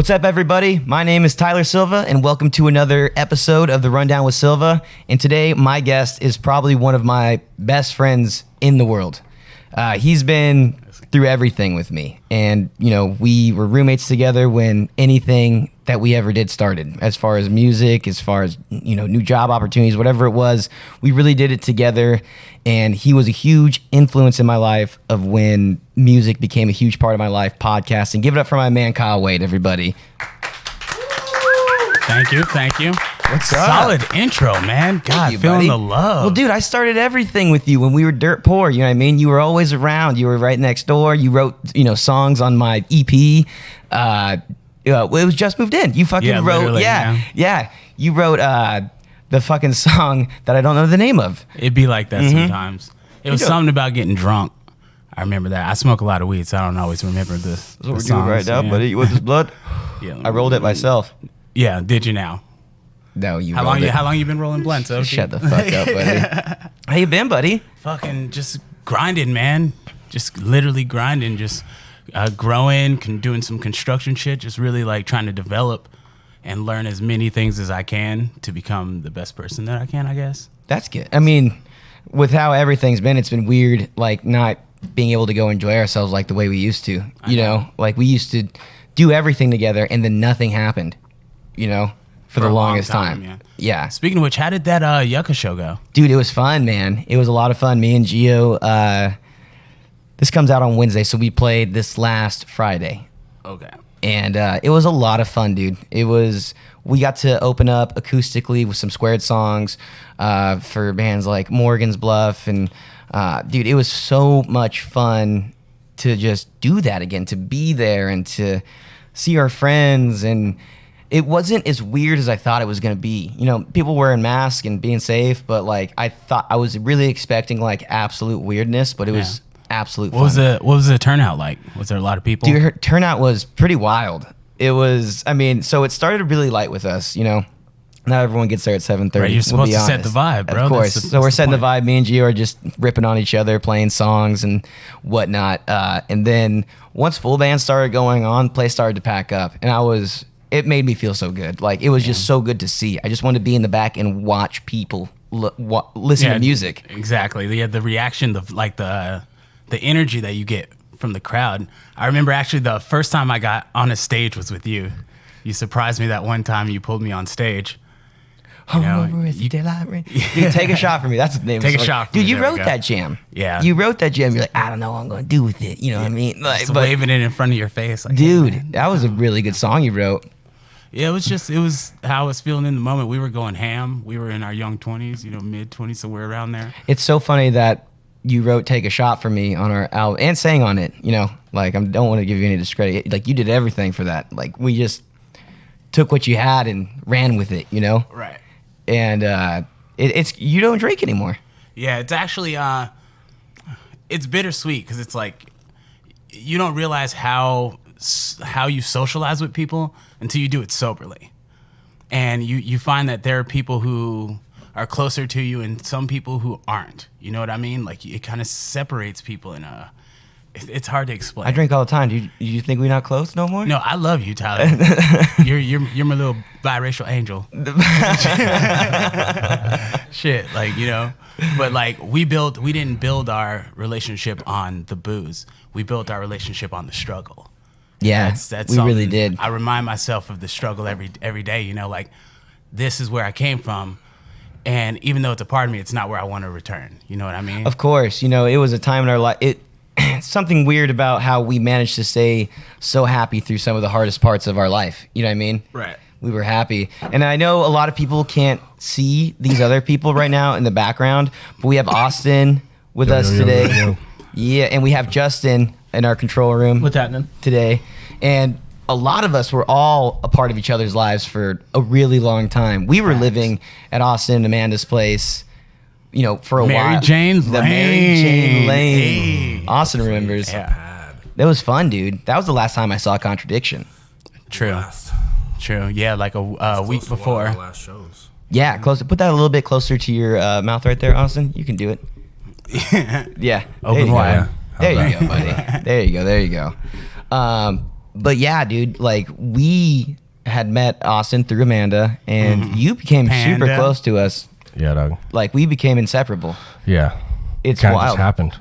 What's up, everybody? My name is Tyler Silva, and welcome to another episode of The Rundown with Silva. And today, my guest is probably one of my best friends in the world. He's been through everything with me. And, you know, we were roommates together when anything that we ever did started. As far as music, as far as, you know, new job opportunities, whatever it was, we really did it together. And he was a huge influence in my life of when music became a huge part of my life, podcasting. Give it up for my man, Kyle Wade, everybody. Thank you. What's up? Solid intro, man. God, you, feeling buddy. the love. Well, dude, I started everything with you when we were dirt poor. You know what I mean? You were always around. You were right next door. You wrote, you know, songs on my EP. It was Just Moved In. You fucking wrote, yeah. You wrote the fucking song that I don't know the name of. It'd be like that sometimes. It was something about getting drunk. I remember that. I smoke a lot of weed, so I don't always remember this. That's what we're doing right now, buddy. With this blood? Yeah, I rolled it myself. Yeah, did you now? No, you How rolled it. long you been rolling blunts? Okay? Shut the fuck up, buddy. How you been, buddy? Fucking just grinding, man. Just literally grinding. Just growing, doing some construction shit. Just really like trying to develop and learn as many things as I can to become the best person that I can, I guess. That's good. I mean, with how everything's been, it's been weird, like not being able to go enjoy ourselves like the way we used to. You know, like we used to do everything together and then nothing happened, you know, for the longest time. Yeah. Speaking of which, how did that Yucca show go? Dude, it was fun, man. It was a lot of fun. Me and Gio, this comes out on Wednesday, so we played this last Friday. Okay. And it was a lot of fun, dude. We got to open up acoustically with some Squared songs for bands like Morgan's Bluff. And, dude, it was so much fun to just do that again, to be there and to see our friends. And it wasn't as weird as I thought it was going to be. You know, people wearing masks and being safe, but, like, I was really expecting, like, absolute weirdness, but it was absolute fun. What was the turnout like? Was there a lot of people? Dude, her turnout was pretty wild. It was, I mean, so it started really light with us, you know. Not everyone gets there at 7:30. Right, you're supposed to set the vibe, bro. Of course. So we're setting the vibe. Me and Gio are just ripping on each other, playing songs and whatnot. And then once full band started going on, place started to pack up. And it made me feel so good. Like, it was just so good to see. I just wanted to be in the back and watch people listen to music. Exactly. The reaction, the energy that you get from the crowd. I remember actually the first time I got on a stage was with you. You surprised me that one time you pulled me on stage. Dude, take a shot for me. That's the name. Take a shot for me. Dude, me. you wrote that jam. Yeah. You wrote that jam. You're like, I don't know what I'm going to do with it. You know what I mean? Like, just waving it in front of your face. Like, dude, hey, that was a really good song you wrote. Yeah, it was how I was feeling in the moment. We were going ham. We were in our young 20s, you know, mid 20s, somewhere around there. It's so funny that you wrote Take a Shot for Me on our album and sang on it, you know. Like, I don't want to give you any discredit. Like, you did everything for that. Like, we just took what you had and ran with it, you know? Right. And it's you don't drink anymore. Yeah, it's actually it's bittersweet because it's like you don't realize how you socialize with people until you do it soberly, and you find that there are people who are closer to you and some people who aren't. You know what I mean? Like, it kind of separates people in a. It's hard to explain. I drink all the time. Do you think we're not close no more? No, I love you, Tyler. you're my little biracial angel. Shit, like, you know. But like we didn't build our relationship on the booze. We built our relationship on the struggle. Yeah, that's we really did. I remind myself of the struggle every day. You know, like, this is where I came from. And even though it's a part of me, it's not where I want to return. You know what I mean? Of course. You know, it was a time in our life. Something weird about how we managed to stay so happy through some of the hardest parts of our life. You know what I mean? Right. We were happy. And I know a lot of people can't see these other people right now in the background, but we have Austin with us today. Yeah, and we have Justin in our control room. What's happening? Today. And a lot of us were all a part of each other's lives for a really long time. We were living at Austin and Amanda's place, you know, for a while. Mary Jane Lane. Hey. Austin remembers. Yeah. That was fun, dude. That was the last time I saw Contradiction. True. Yeah, like a week before. Last shows. Yeah, close. Put that a little bit closer to your mouth right there, Austin. You can do it. Yeah. Open wide. There you go, buddy. There you go. But yeah, dude, like we had met Austin through Amanda, and you became super Panda. close to us. Yeah, dog. Like we became inseparable. Yeah. It's Kind of wild. just happened.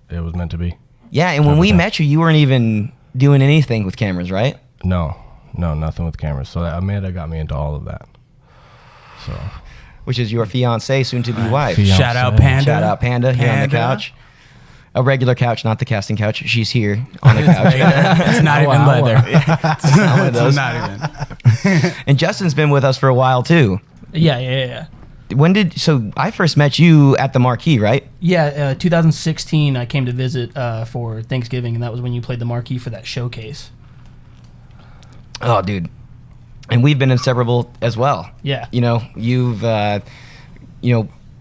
It was meant to be. Yeah, and when we met you weren't even doing anything with cameras, right? No, nothing with cameras. So Amanda got me into all of that. So Which is your fiance, soon to be wife. Fiance. Shout out Panda. Shout out Panda here on the Panda. couch. A regular couch, not the casting couch. She's here on the couch. It's not even leather. It's not one of those. It's not even. And Justin's been with us for a while too. Yeah. So I first met you at the Marquee, right? Yeah, 2016, I came to visit for Thanksgiving, and that was when you played the marquee for that showcase. Oh, dude. And we've been inseparable as well. Yeah. You know, you've,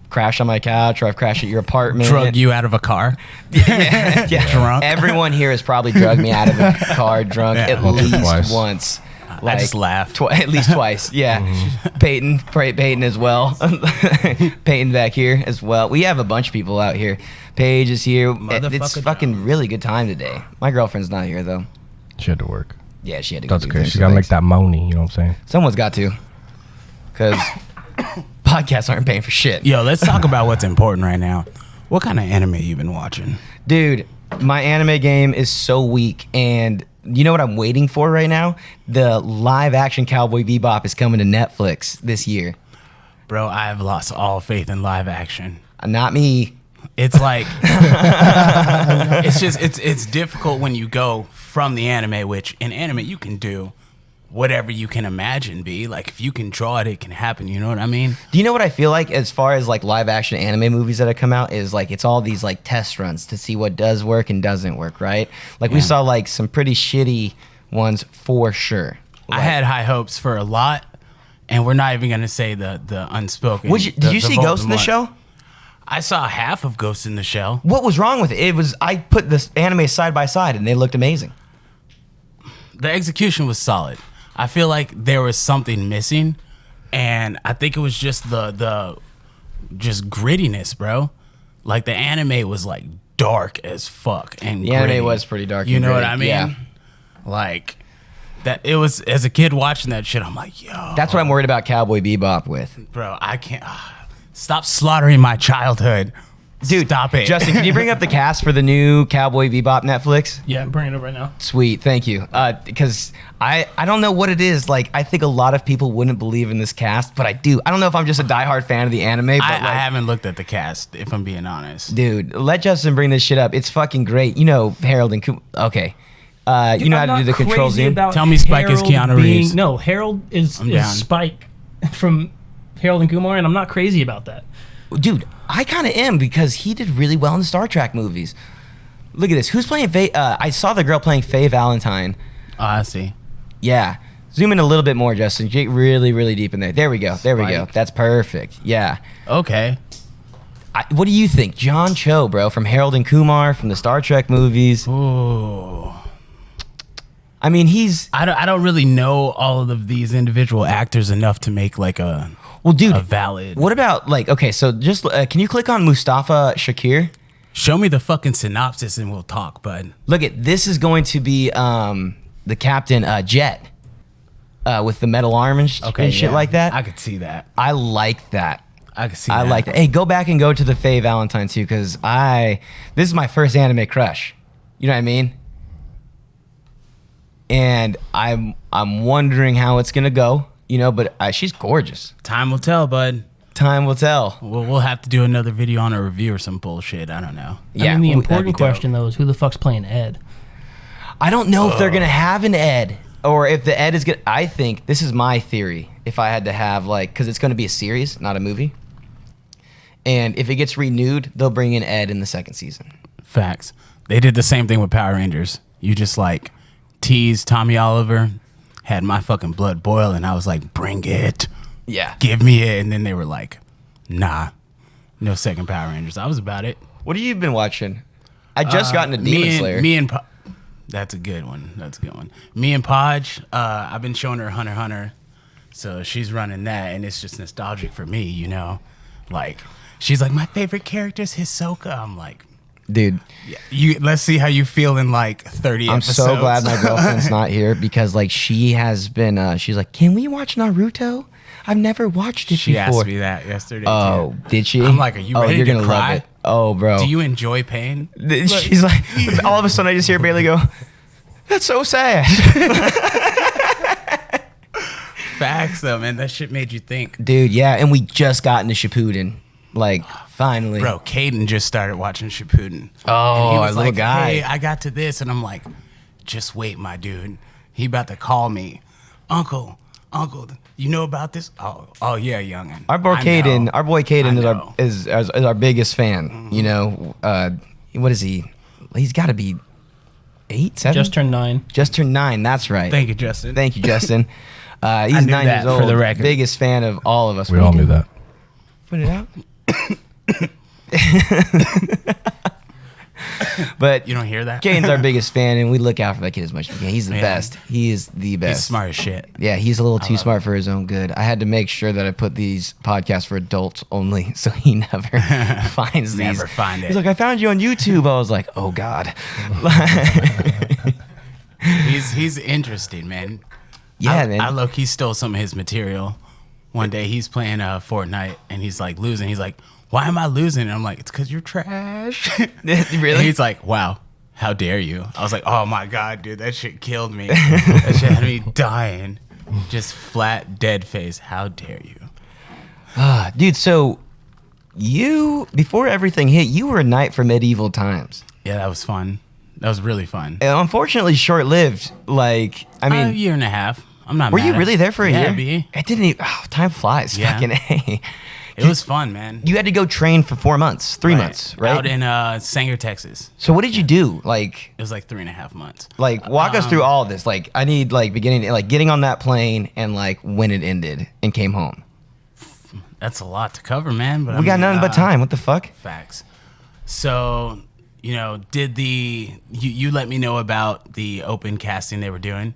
crashed on my couch, or I've crashed at your apartment. Drug you out of a car. Yeah. Drunk. Everyone here has probably drugged me out of a car drunk Yeah. at Once or least twice. once. I just laugh. At least twice, yeah. Peyton as well. Peyton back here as well. We have a bunch of people out here. Paige is here. It's Motherfucker fucking Jones. really good time today. My girlfriend's not here though. she had to work. Yeah, she had to go That's do good. things She for got to make things. that money. You know what I'm saying? Someone's got to. Because podcasts aren't paying for shit. Yo, let's talk about what's important right now. What kind of anime you been watching? Dude, my anime game is so weak, and you know what I'm waiting for right now? The live action Cowboy Bebop is coming to Netflix this year. Bro, I have lost all faith in live action. Not me. It's like it's difficult when you go from the anime, which in anime you can do whatever you can imagine be. Like if you can draw it, it can happen. You know what I mean? Do you know what I feel like as far as like live action anime movies that have come out is like it's all these like test runs to see what does work and doesn't work, right? Like we Yeah. saw like some pretty shitty ones for sure. I had high hopes for a lot, and we're not even gonna say the unspoken. Did you see Ghost in the Shell? I saw half of Ghost in the Shell. What was wrong with it? I put this anime side by side and they looked amazing. The execution was solid. I feel like there was something missing, and I think it was just the just grittiness, bro. Like the anime was like dark as fuck, and The anime gritty. was pretty dark You and know what gritty, I mean? yeah. Like that. It was as a kid watching that shit. I'm like, yo, That's what I'm worried about Cowboy Bebop with. bro. I can't. Stop slaughtering my childhood. Dude, stop it. Justin, can you bring up the cast for the new Cowboy Bebop Netflix? Yeah, I'm bringing it up right now. Sweet, thank you. Because I don't know what it is. Like, I think a lot of people wouldn't believe in this cast, but I do. I don't know if I'm just a diehard fan of the anime, but I like, haven't looked at the cast, if I'm being honest. dude, let Justin bring this shit up. It's fucking great. You know, Harold and Okay. You know how to do the control zoom? Tell me Spike is Keanu Reeves. No, Harold is I'm down. Spike from Harold and Kumar, and I'm not crazy about that. Dude, I kind of am because he did really well in the Star Trek movies. Look at this. Who's playing Faye? I saw the girl playing Faye Valentine. Oh, I see. Yeah. Zoom in a little bit more, Justin. Get really, really deep in there. There we go. There we go. Spike. That's perfect. Yeah. Okay. What do you think? John Cho, bro, from Harold and Kumar, from the Star Trek movies. Ooh. I mean, he's... I don't really know all of these individual actors enough to make like a Well, dude, a valid. what about, like, okay, so just, can you click on Mustafa Shakir? Show me the fucking synopsis and we'll talk, bud. Look at, this is going to be the Captain Jet with the metal arm and, and shit yeah. like that. I could see that. I like that. I could see I that. like that. Hey, go back and go to the Faye Valentine too, because this is my first anime crush. You know what I mean? And I'm wondering how it's gonna go. You know, but she's gorgeous. Time will tell, bud. Time will tell. We'll have to do another video on a review or some bullshit. I don't know. Yeah, I mean, the that'd be important dope. question, though, is who the fuck's playing Ed? I don't know if they're gonna have an Ed or if the Ed is gonna. I think this is my theory. If I had to have because it's gonna be a series, not a movie. And if it gets renewed, they'll bring in Ed in the second season. Facts. They did the same thing with Power Rangers. You just like teased Tommy Oliver, had my fucking blood boil, and I was like, bring it. Yeah. Give me it. And then they were like, nah, no second Power Rangers. I was about it. What have you been watching? I just got into Demon Slayer. That's a good one. That's a good one. Me and Podge, I've been showing her Hunter x Hunter. So she's running that, and it's just nostalgic for me, you know? Like, she's like, my favorite character is Hisoka. I'm like, Dude, Let's see how you feel in like 30 I'm episodes. so glad my girlfriend's not here because like she has been she's like, can we watch Naruto? I've never watched it She before. asked me that yesterday. Oh, too. did she? I'm like, are you ready you're to gonna cry? love it. Oh, bro. Do you enjoy pain? She's like, all of a sudden I just hear Bailey go, that's so sad. Facts though, man. That shit made you think. Dude, yeah, and we just got into Shippuden. Like, finally. Bro, Caden just started watching Shippuden. Oh, and he was our little like, guy. hey, I got to this. And I'm like, just wait, my dude. He about to call me. Uncle, you know about this? Oh yeah, youngin. Our boy I Caden, know. is our biggest fan. Mm-hmm. You know, what is he? He's got to be 8, 7? Just turned 9. Just turned 9. That's right. Thank you, Justin. Thank you, Justin. He's knew 9 that years old. for the record. Biggest fan of all of us. We What all are you knew doing? that. Put it out. But You don't hear that? Caden's our biggest fan, and we look out for that kid as much as we can. He's the Yeah. best. He is the best. He's smart as shit. Yeah, he's a little too smart for his own good. I had to make sure that I put these podcasts for adults only, so he never finds these. Never find it. He's like, I found you on YouTube. I was like, oh God. He's interesting, man. Yeah, man. I low-key stole some of his material. One day he's playing Fortnite and he's like losing. He's like, why am I losing? And I'm like, it's because you're trash. Really? And he's like, wow, how dare you? I was like, oh my God, dude, that shit killed me. That shit had me dying. Just flat, dead face. How dare you? Dude, so you, before everything hit, you were a knight for medieval times. Yeah, that was fun. That was really fun. And unfortunately, short-lived. Like, I mean, A year and a half. I'm not were mad you at really it. there for a Yeah, year? B. It didn't even, time flies. Yeah. Fucking A. It was fun, man. You had to go train for 4 months, 3 months, right? Out in Sanger, Texas. So what did you do? Like, It was like 3.5 months. walk us through all of this. Like, I need like beginning, like getting on that plane and like when it ended and came home. That's a lot to cover, man. But We got nothing but time. What the fuck? Facts. So, you let me know about the open casting they were doing,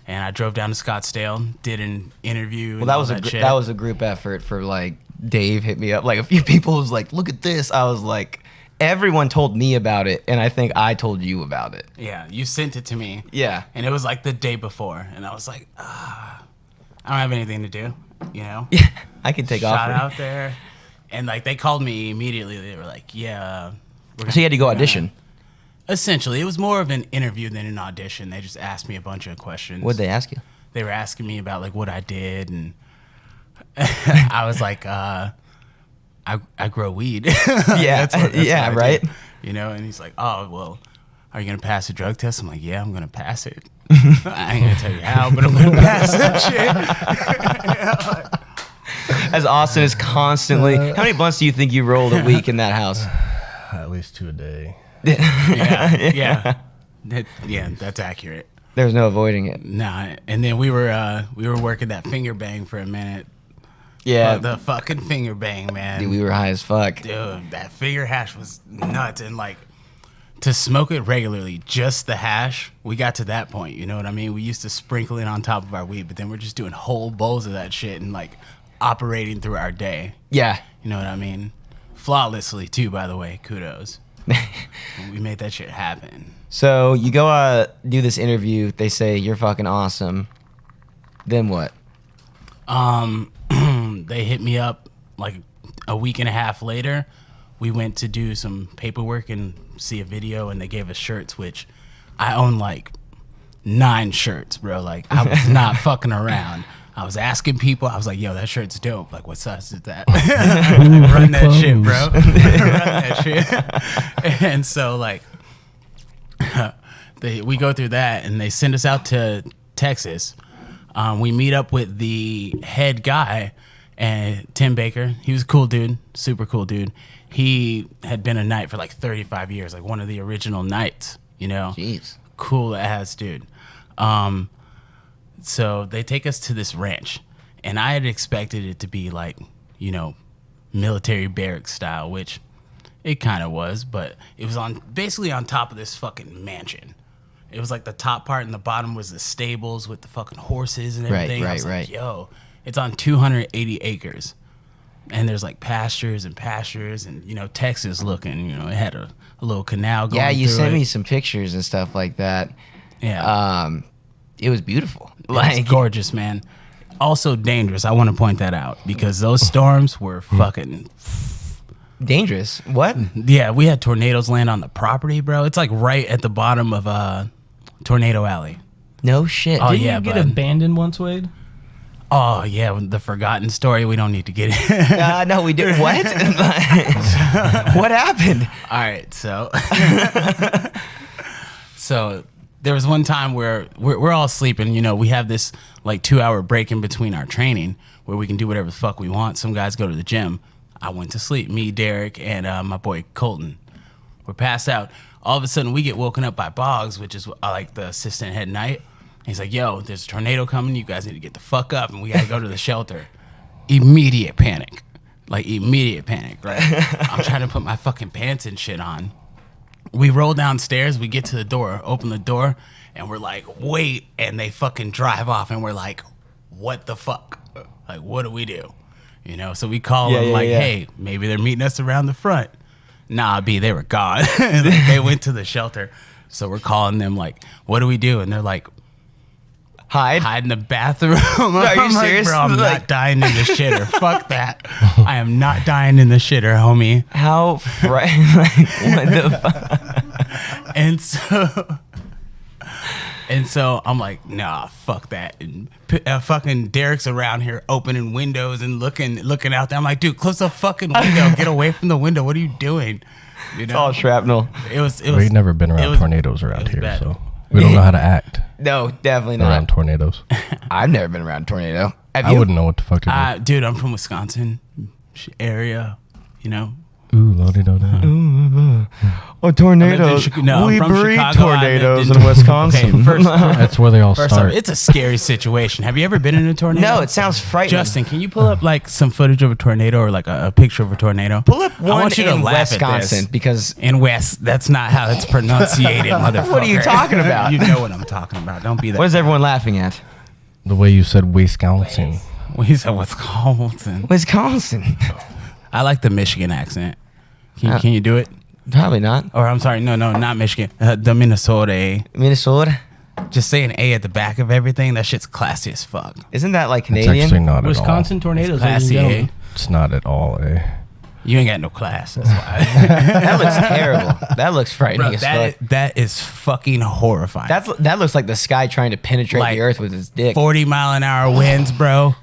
and I drove down to Scottsdale, did an interview. Well, that was that was a group effort for like Dave hit me up. Like a few people was like, look at this. I was like, everyone told me about it, and I think I told you about it. Yeah, you sent it to me. Yeah. And it was like the day before, and I was like, I don't have anything to do, Yeah, I can take Shot off. out there, and like they called me immediately. They were like, yeah. So you had to go audition. Essentially, it was more of an interview than an audition. They just asked me a bunch of questions. What'd they ask you? They were asking me about like what I did, and I was like, I grow weed. Yeah, That's yeah, what I right. did. And he's like, oh well, are you gonna pass the drug test? I'm like, yeah, I'm gonna pass it. I ain't gonna tell you how, but I'm gonna pass that shit. As Austin is constantly. How many blunts do you think you rolled a week in that house? At least 2 a day. Yeah. Yeah, that's accurate. There's no avoiding it. Nah, and then we were working that finger bang for a minute. Yeah, The fucking finger bang, man. dude, we were high as fuck. Dude, that finger hash was nuts. And like, to smoke it regularly, just the hash, we got to that point. You know what I mean? We used to sprinkle it on top of our weed, but then we're just doing whole bowls of that shit and like operating through our day. Yeah. You know what I mean? Flawlessly too, by the way. Kudos. We made that shit happen. So you go do this interview. They say you're fucking awesome. Then what? They hit me up like a week and a half later. We went to do some paperwork and see a video, and they gave us shirts, which I own like 9 shirts, bro. Like, I was not fucking around. I was asking people. I was like, yo, that shirt's dope. Like, what size is that? Run that shit, bro. Run that shit. And so, like, we go through that, and they send us out to Texas. We meet up with the head guy, and Tim Baker. He was a cool dude, super cool dude. He had been a knight for like 35 years, like one of the original knights, you know? Jeez. Cool ass dude. So they take us to this ranch, and I had expected it to be like, military barracks style, which it kind of was, but it was basically on top of this fucking mansion. It was like the top part and the bottom was the stables with the fucking horses and everything. I was like, yo, it's on 280 acres. and there's like pastures and Texas looking. It had a little canal going. Yeah, you through sent it. me some pictures and stuff like that. Yeah, It was beautiful. it's gorgeous, man. Also dangerous. I want to point that out because those storms were fucking. Dangerous. What? Yeah, we had tornadoes land on the property, bro. It's like right at the bottom of Tornado Alley. No shit. Oh, Didn't yeah, you get bud. abandoned once, Wade? Oh yeah, the forgotten story. We don't need to get it. No, we did. What? What happened? All right, so so there was one time where we're all sleeping. We have this like 2-hour break in between our training where we can do whatever the fuck we want. Some guys go to the gym. I went to sleep. Me, Derek, and my boy Colton. We're passed out. All of a sudden, we get woken up by Boggs, which is like the assistant head night. He's like, yo, there's a tornado coming. You guys need to get the fuck up, and we got to go to the shelter. Immediate panic. Like, immediate panic, right? I'm trying to put my fucking pants and shit on. We roll downstairs. We get to the door, open the door, and we're like, wait. And they fucking drive off, and we're like, what the fuck? Like, what do we do? So we call them like, hey, maybe they're meeting us around the front. Nah, B, they were gone. They went to the shelter. So we're calling them like, what do we do? And they're like, hide in the bathroom. Are you serious? Bro, I'm Like- not dying in the shitter. Fuck that. I am not dying in the shitter, homie. How like, what the fuck? And so I'm like, nah, fuck that. And fucking Derek's around here opening windows and looking out there. I'm like, dude, close the fucking window. Get away from the window. What are you doing? It's all shrapnel. It was. We've never been around was- tornadoes it around was here, bad. so we don't know how to act No, definitely around not. tornadoes. I've never been around a tornado. Have I you? wouldn't know what the fuck to do. Dude, I'm from Wisconsin area. Ooh, la-di-da-da. Oh, tornadoes. No, we I'm from breed Chicago. I tornadoes lived in Wisconsin. Okay, first That's where they all off, start. it's a scary situation. Have you ever been in a tornado? No, it sounds frightening. Justin, can you pull up like some footage of a tornado or like a picture of a tornado? Pull up I one want you to in laugh at Wisconsin this. because In West, that's not how it's pronunciated, motherfucker. What are you talking about? You know what I'm talking about. Don't be that. what is everyone laughing at? The way you said Wisconsin. He said Wisconsin. Wisconsin. I like the Michigan accent. Can you do it? Probably not. Or I'm sorry, no, not Michigan. The Minnesota. Minnesota. Just say an A at the back of everything. That shit's classy as fuck. Isn't that like It's Canadian? actually not Wisconsin at all. tornadoes. Classy, ladies and eh? gentlemen. It's not at all, eh? You ain't got no class. That's why. That looks terrible. That looks frightening Bro, as fuck. that is fucking horrifying. That looks like the sky trying to penetrate Like the earth with its dick. 40-mile-an-hour winds, bro.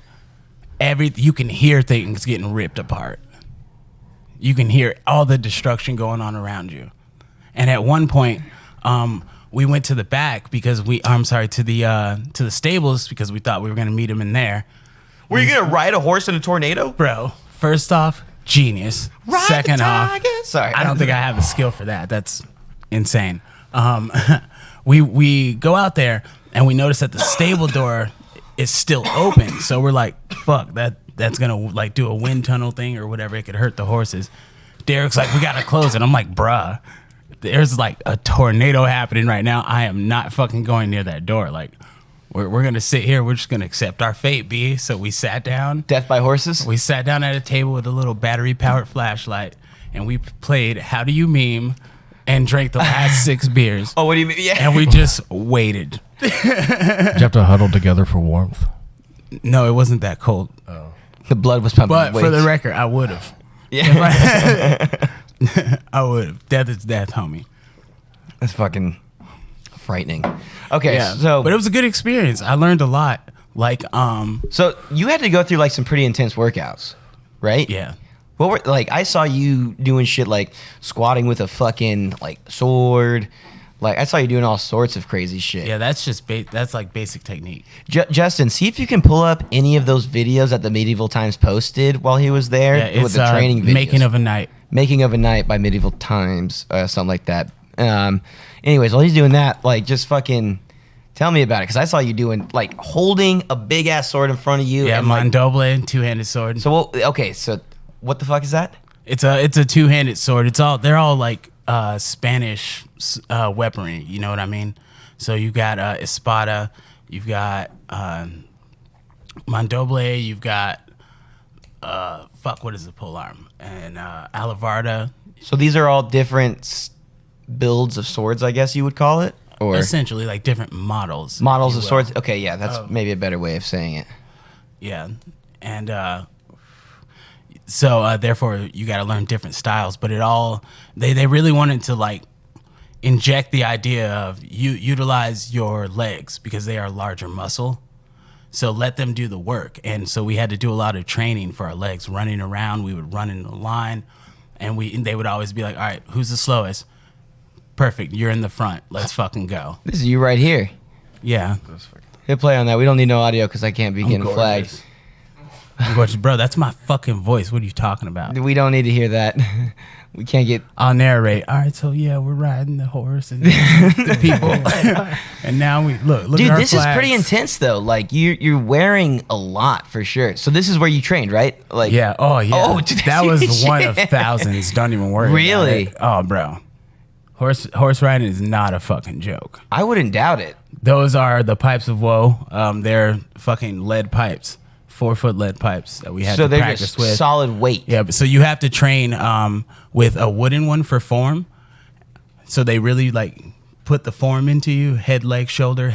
You can hear things getting ripped apart. You can hear all the destruction going on around you. And at one point, we went to the back because to the stables because we thought we were gonna meet him in there. Were you gonna ride a horse in a tornado? Bro, first off, genius. Second off, sorry, I don't think I have the skill for that. That's insane. We go out there and we notice that the stable door is still open. So we're like, fuck, that's gonna like do a wind tunnel thing or whatever. It could hurt the horses. Derek's like, we gotta close it. I'm like, bruh, there's like a tornado happening right now. I am not fucking going near that door. Like, we're gonna sit here. We're just gonna accept our fate, B. So we sat down. Death by horses. We sat down at a table with a little battery-powered flashlight, and we played How Do You Meme and drank the last 6 beers. Oh, what do you mean? Yeah. And we just waited. Did you have to huddle together for warmth? No, it wasn't that cold. The blood was pumping. But for the weights. record, I would have. Yeah. I would have. Death is death, homie. That's fucking frightening. Okay, Yeah. so But it was a good experience. I learned a lot. Like, so you had to go through like some pretty intense workouts, right? yeah. What were like? I saw you doing shit like squatting with a fucking like sword. Like I saw you doing all sorts of crazy shit. Yeah, that's just that's like basic technique. Justin, see if you can pull up any of those videos that the Medieval Times posted while he was there Yeah, it's with the training videos. Making of a Night. Making of a Night by Medieval Times, something like that. Anyways, while he's doing that, like just fucking tell me about it because I saw you doing like holding a big ass sword in front of you. Yeah, and, like, mandoble, two-handed sword. so so what the fuck is that? It's a two-handed sword. They're all like Spanish weaponry. You know what I mean? So you got espada, you've got mandoble, you've got what is the pole arm? And Alavarda. So these are all different builds of swords, I guess you would call it, or Essentially, like different models. models if of you will. swords. Okay, yeah, that's maybe a better way of saying it. Yeah, and so therefore you got to learn different styles. But they really wanted to like inject the idea of you utilize your legs because they are larger muscle. So let them do the work. And so we had to do a lot of training for our legs, running around. We would run in a line, and they would always be like, all right, who's the slowest? Perfect. You're in the front. Let's fucking go. This is you right here. Yeah. Hit play on that. We don't need no audio because I can't be getting flagged. I'm gorgeous. Bro, that's my fucking voice. What are you talking about? We don't need to hear that. We can't get. I'll narrate. All right, so yeah, we're riding the horse and the people, and now we look. Dude, at our this is pretty flags. intense though. Like you're wearing a lot for sure. So this is where you trained, right? Like Yeah. Oh yeah. Oh, dude, that was shit. one of thousands. Don't even worry. Really? About it. Oh, bro. Horse riding is not a fucking joke. I wouldn't doubt it. Those are the pipes of woe. They're fucking lead pipes, 4-foot lead pipes that we had So to they're practice just with. solid weight. Yeah, but so you have to train with a wooden one for form. So they really like put the form into you, head, leg, shoulder,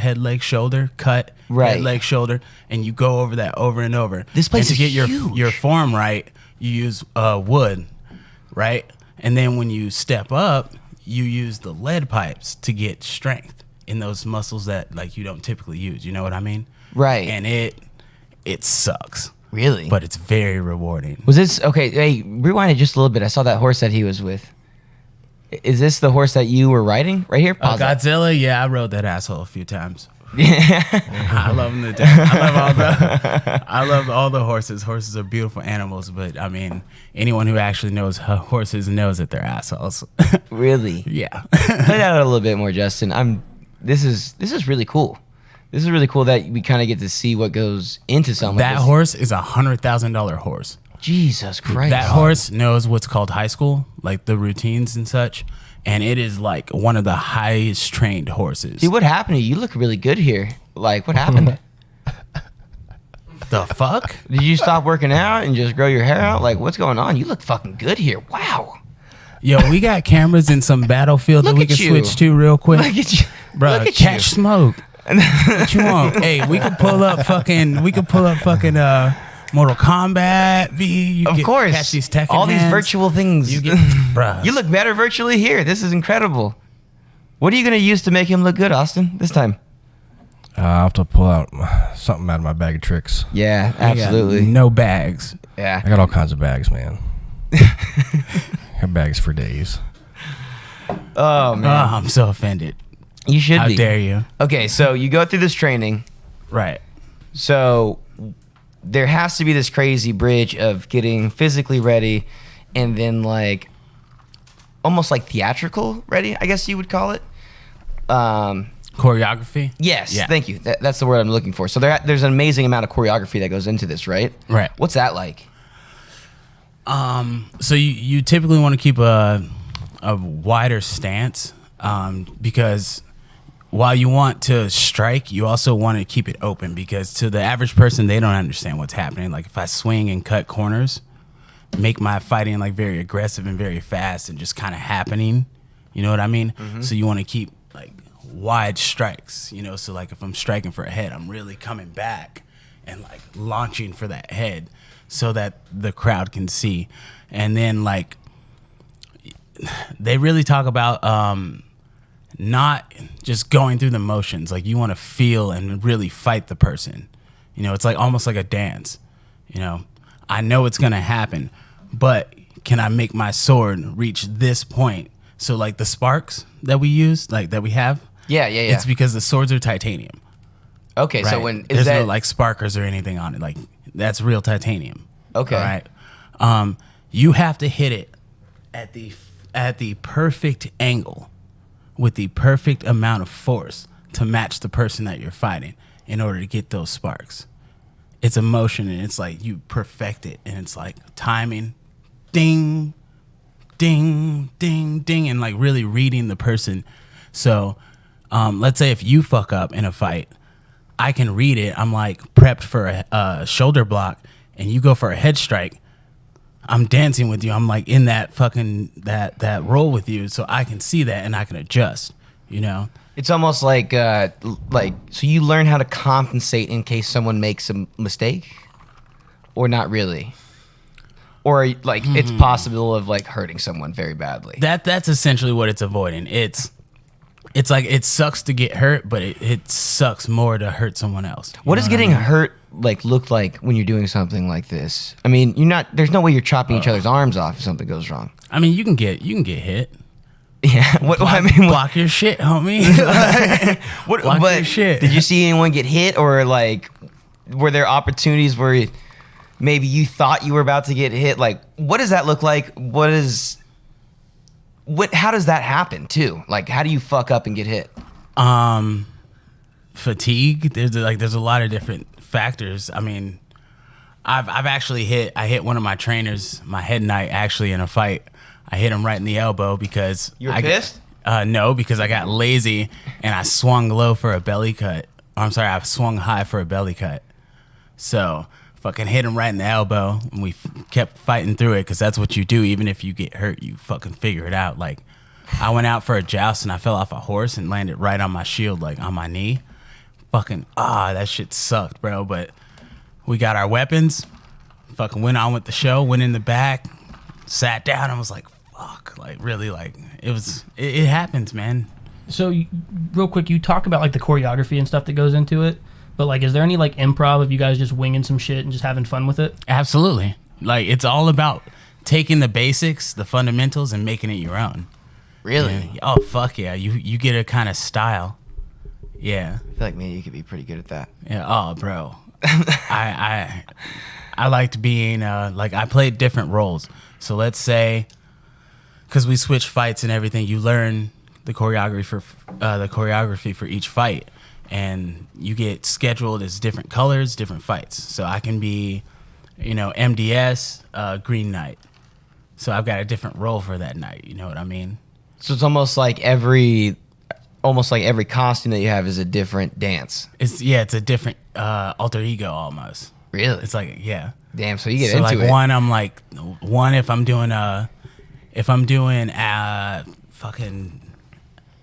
cut, Right. head, leg, shoulder, and you go over that over and over. This place and to is get huge. your form right, you use wood, right? And then when you step up, you use the lead pipes to get strength in those muscles that like you don't typically use. You know what I mean? Right. And it sucks, Really? but it's very rewarding. Was this okay? Hey, rewind it just a little bit. I saw that horse that he was with. Is this the horse that you were riding right here? Pause that. Godzilla, yeah, I rode that asshole a few times. I love him to death. I love all the horses. Horses are beautiful animals, but I mean, anyone who actually knows horses knows that they're assholes. Really? Yeah. Play that out a little bit more, Justin. This is really cool. This is really cool that we kind of get to see what goes into something. That like this. horse is $100,000 horse. Jesus Christ. That horse knows what's called high school, like the routines and such, and it is like one of the highest trained horses. Dude, what happened to you? You look really good here. Like, what happened? The fuck? Did you stop working out and just grow your hair out? Like, what's going on? You look fucking good here. Wow. Yo, we got cameras in some battlefield that Look we at can you. switch to real quick. Look at you. Bro, Look at catch you. smoke. What you want? Hey, we could pull up fucking Mortal Kombat V. You Of get- course. catch these Tekken all these hands. virtual things. You get, bruh. You look better virtually here. This is incredible. What are you going to use to make him look good, Austin, this time? I have to pull out something out of my bag of tricks. Yeah, I got absolutely. no bags. Yeah. I got all kinds of bags, man. I have bags for days. Oh, man. Oh, I'm so offended. You should How be. dare you? Okay, so you go through this training. Right. So there has to be this crazy bridge of getting physically ready and then like almost like theatrical ready, I guess you would call it. Choreography? Yes, Yeah. thank you. That's the word I'm looking for. So there's an amazing amount of choreography that goes into this, right? Right. What's that like? So you typically want to keep a wider stance because while you want to strike, you also want to keep it open because to the average person, they don't understand what's happening. Like if I swing and cut corners, make my fighting like very aggressive and very fast and just kind of happening. You know what I mean? Mm-hmm. So you want to keep like wide strikes, you know? So like if I'm striking for a head, I'm really coming back and like launching for that head so that the crowd can see. And then like they really talk about not just going through the motions. Like you want to feel and really fight the person. You know, it's like almost like a dance. You know, I know it's going to happen, but can I make my sword reach this point? So like the sparks that we use, like that we have, Yeah. it's because the swords are titanium. Okay, so Right? when is There's that no like sparkers or anything on it. Like that's real titanium. Okay. All right. You have to hit it at the perfect angle with the perfect amount of force to match the person that you're fighting in order to get those sparks. It's a motion and it's like you perfect it and it's like timing, ding, ding, ding, ding, and like really reading the person. So let's say if you fuck up in a fight, I can read it. I'm like prepped for a shoulder block and you go for a head strike, I'm dancing with you. I'm like in that fucking that role with you, so I can see that and I can adjust. You know, It's almost like so you learn how to compensate in case someone makes a mistake, or not really, or like it's possible of like hurting someone very badly. that's essentially what it's avoiding. It's like it sucks to get hurt, but it sucks more to hurt someone else. You What know does getting I mean? hurt like look like when you're doing something like this? I mean, you're not. There's no way you're chopping each other's arms off if something goes wrong. I mean, you can get hit. Yeah. What Block, I mean, block your shit, homie. what? block But your shit. did you see anyone get hit, or like were there opportunities where maybe you thought you were about to get hit? Like, what does that look like? How does that happen too? Like, how do you fuck up and get hit? Fatigue. There's a lot of different factors. I mean, I've actually I hit one of my trainers, my head knight, actually in a fight. I hit him right in the elbow because You were pissed? No, because I got lazy and I swung low for a belly cut. I'm sorry, I swung high for a belly cut. So fucking hit him right in the elbow, and we kept fighting through it because that's what you do. Even if you get hurt, you fucking figure it out. Like, I went out for a joust and I fell off a horse and landed right on my shield, like on my knee. Fucking that shit sucked, bro. But we got our weapons. Fucking went on with the show. Went in the back, sat down, and was like, fuck, like really, like it happens, man. So, real quick, you talk about like the choreography and stuff that goes into it, but like, is there any like improv of you guys just winging some shit and just having fun with it? Absolutely. Like, it's all about taking the basics, the fundamentals, and making it your own. Really? Yeah. Oh fuck yeah, you get a kind of style. Yeah. I feel like maybe you could be pretty good at that. Yeah. Oh, bro. I liked being like, I played different roles. So let's say, because we switch fights and everything, you learn the choreography for each fight, and you get scheduled as different colors, different fights. So I can be, MDS, Green Knight. So I've got a different role for that night. You know what I mean? So it's almost like every costume that you have is a different dance. It's a different alter ego almost. Really? It's like, yeah. Damn. So you get So into like it. one, I'm like, if I'm doing fucking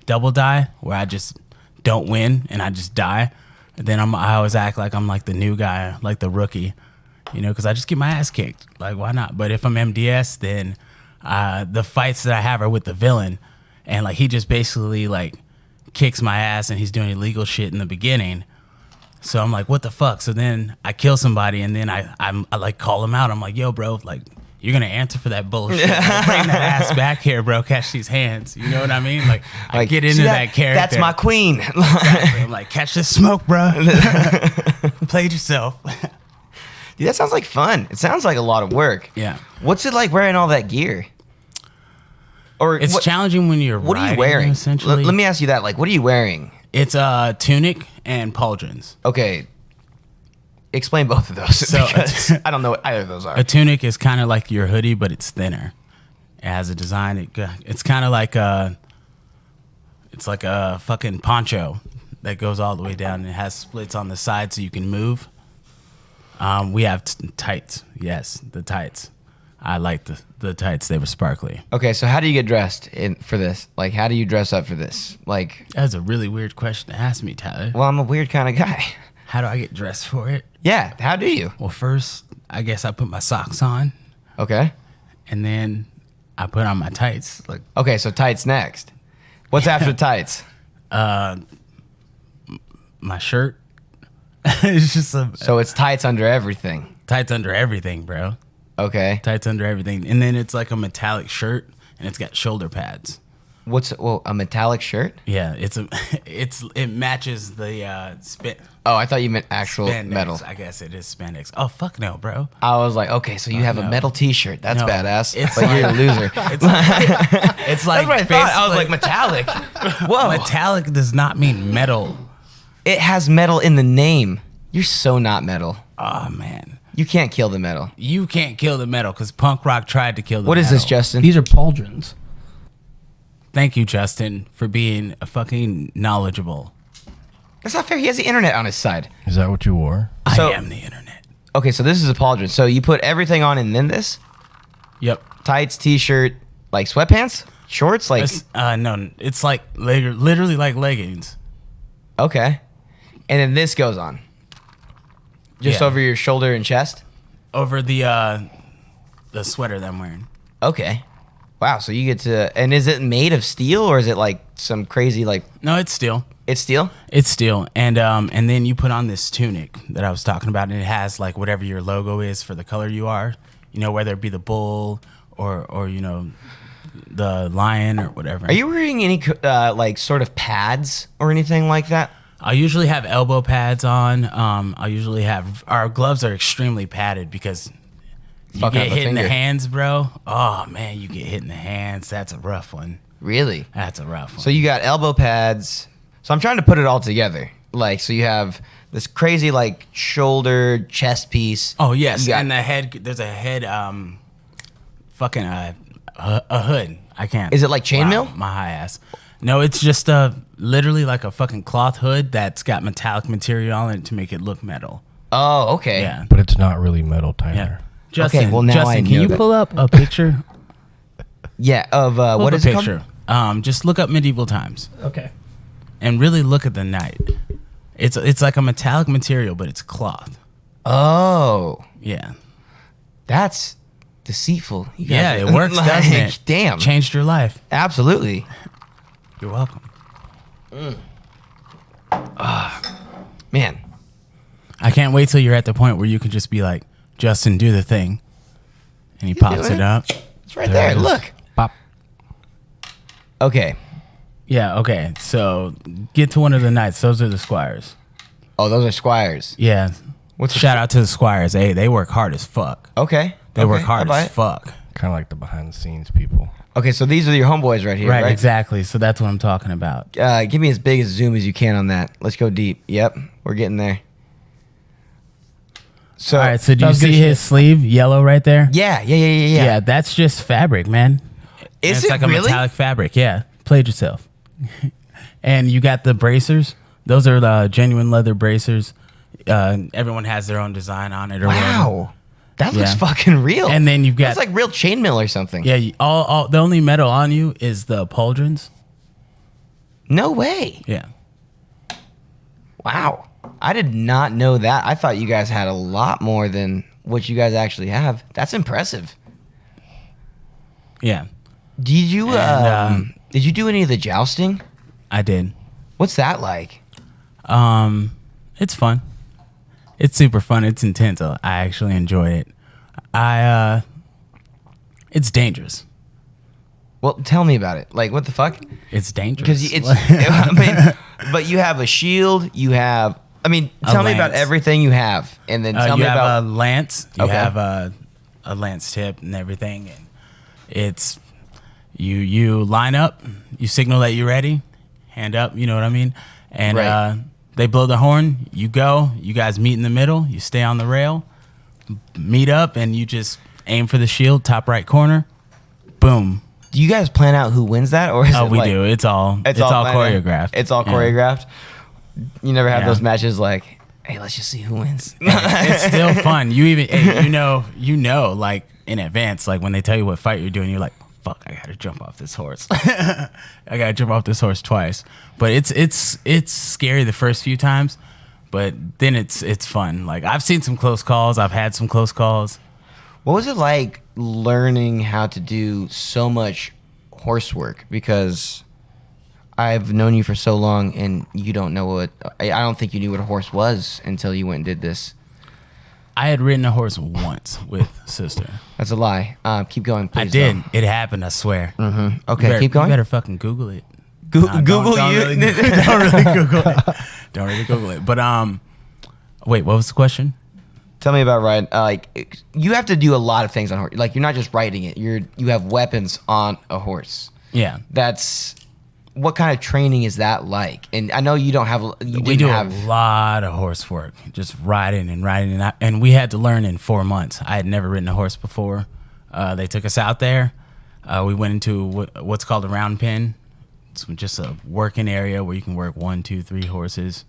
double die where I just don't win and I just die, then I always act like I'm like the new guy, like the rookie, because I just get my ass kicked. Like, why not? But if I'm MDS, then the fights that I have are with the villain, and like he just basically like kicks my ass and he's doing illegal shit in the beginning. So I'm like, what the fuck? So then I kill somebody, and then I like call him out. I'm like, yo, bro, like, you're gonna answer for that bullshit. Like, bring that ass back here, bro. Catch these hands. You know what I mean? Like I get into see that character. That's my queen. Exactly. I'm like, catch this smoke, bro. Played yourself. Dude, that sounds like fun. It sounds like a lot of work. Yeah. What's it like wearing all that gear? Or It's challenging when you're What are you riding, wearing? essentially. Let me ask you that. Like, what are you wearing? It's a tunic and pauldrons. Okay. Explain both of those. So- Because I don't know what either of those are. A tunic is kind of like your hoodie, but it's thinner. It has a design. It's kind of like it's like a fucking poncho that goes all the way down, and it has splits on the side so you can move. We have tights. Yes, the tights. I like the tights. They were sparkly. Okay, so how do you get dressed for this? Like, how do you dress up for this? Like, That's a really weird question to ask me, Tyler. well, I'm a weird kind of guy. How do I get dressed for it? Yeah, how do you? Well, first, I guess I put my socks on, Okay. and then I put on my tights. Like, Okay, so tights next. What's after tights? my shirt. It's just So it's tights under everything. tights under everything, bro. Okay. Tights under everything, and then it's like a metallic shirt, and it's got shoulder pads. A metallic shirt? Yeah, it matches the Oh, I thought you meant actual spandex. metal. I guess it is spandex. Oh fuck no, bro. I was like, okay, so you have a no. metal T-shirt. That's No, badass. it's But you're a like- loser. It's like That's what I thought. I was like, basically- metallic. Whoa. metallic does not mean metal. It has metal in the name. You're so not metal. Oh man, You can't kill the metal. you can't kill the metal because punk rock tried to kill the What is metal. this, Justin? These are pauldrons. Thank you, Justin, for being a fucking knowledgeable. That's not fair. He has the internet on his side. Is that what you wore? So- I am the internet. Okay, so this is a pauldron. So you put everything on and then this? Yep. Tights, t-shirt, like sweatpants? Shorts? Like No, it's like literally like leggings. okay. And then this goes on. Just Yeah. over your shoulder and chest? Over the sweater that I'm wearing. Okay. Wow, so you get to and is it made of steel or is it like some crazy like No, it's steel. it's steel? It's steel, and then you put on this tunic that I was talking about, and it has like whatever your logo is for the color you are. You know, whether it be the bull or you know, the lion or whatever. Are you wearing any like sort of pads or anything like that? I usually have elbow pads on. I usually have our gloves are extremely padded because you Fucking get up a hit in the finger. hands, bro. Oh man, you get hit in the hands. That's a rough one. Really? That's a rough one. So you got elbow pads. So I'm trying to put it all together. Like, so you have this crazy like shoulder chest piece. Oh yes, You got- and the head. There's a head. Fucking a hood. I can't. Is it like chainmail? Wow, my high ass. No, it's just literally like a fucking cloth hood that's got metallic material on it to make it look metal. Oh, okay. Yeah. But it's not really metal, Tyler. Yeah. Justin, well, now Justin, I can know you that. pull up a picture? Yeah. Of Pull what up is a it picture? Just look up medieval times Okay. and really look at the knight. It's like a metallic material, but it's cloth. called? Oh, Yeah. that's deceitful. You guys Yeah, are- it works, doesn't like, it? Damn. Changed your life. Absolutely. You're welcome. Man. I can't wait till you're at the point where you can just be like, Justin, do the thing. And he pops doing it it. up. It's right there. it is. Look. Pop. Okay. Yeah, okay. So get to one of the knights. Those are the squires. Oh, those are squires. Yeah. What's the Shout out to the squires. Hey, they work hard as fuck. Okay. They okay, work hard I'll buy as it. fuck. Kind of like the behind the scenes people. Okay, so these are your homeboys right here, Right, right? exactly. So that's what I'm talking about. Give me as big a zoom as you can on that. Let's go deep. Yep, we're getting there. So, All right, so do you Sounds good see his sleeve yellow right there? yeah. Yeah, that's just fabric, man. Is it's it like a really? metallic fabric. Yeah, played yourself. And you got the bracers. Those are the genuine leather bracers. Everyone has their own design on it or whatever. Wow, that looks Yeah. fucking real. And then you've got That's like real chainmail or something. yeah, all the only metal on you is the pauldrons. No way. Yeah. Wow, I did not know that. I thought you guys had a lot more than what you guys actually have. That's impressive. Yeah, Did you And, did you do any of the jousting? I did. What's that like? It's fun. It's super fun. It's intense. I actually enjoy it. It's dangerous. Well, tell me about it. Like, what the fuck? It's dangerous. Because it's, I mean, but you have a shield. You have. I mean, A tell me about lance. everything you have, and then tell you me have about. a lance. You Okay. have a lance tip and everything, and it's you line up. You signal that you're ready. Hand up. You know what I mean? And Right. they blow the horn. You go. You guys meet in the middle. You stay on the rail. Meet up, and you just aim for the shield, top right corner. Boom. Do you guys plan out who wins that, or is Oh, it we like, do. It's all It's all planned out? choreographed. It's all Yeah. choreographed. You never have Yeah. those matches like, hey, let's just see who wins. It's still fun. You even hey, you know like in advance, like when they tell you what fight you're doing, you're like, fuck, I gotta jump off this horse. I gotta jump off this horse twice. But it's scary the first few times, but then it's fun. Like I've seen some close calls. I've had some close calls. What was it like learning how to do so much horse work? Because I've known you for so long, and you don't know what. I don't think you knew what a horse was until you went and did this. I had ridden a horse once with sister. That's a lie. Keep going, please. I did. It happened. I swear. Mm-hmm. Okay, You better, keep going. You better fucking Google it. Google don't you. Really, don't really Google it. Don't really Google it. But wait, what was the question? Tell me about riding. Like, you have to do a lot of things on horse. Like, you're not just riding it. You have weapons on a horse. Yeah. That's what kind of training is that like? And I know you don't have. You We didn't do have. a lot of horse work, just riding, and we had to learn in 4 months. I had never ridden a horse before. They took us out there. We went into what's called a round pen. It's just a working area where you can work 1, 2, 3 horses.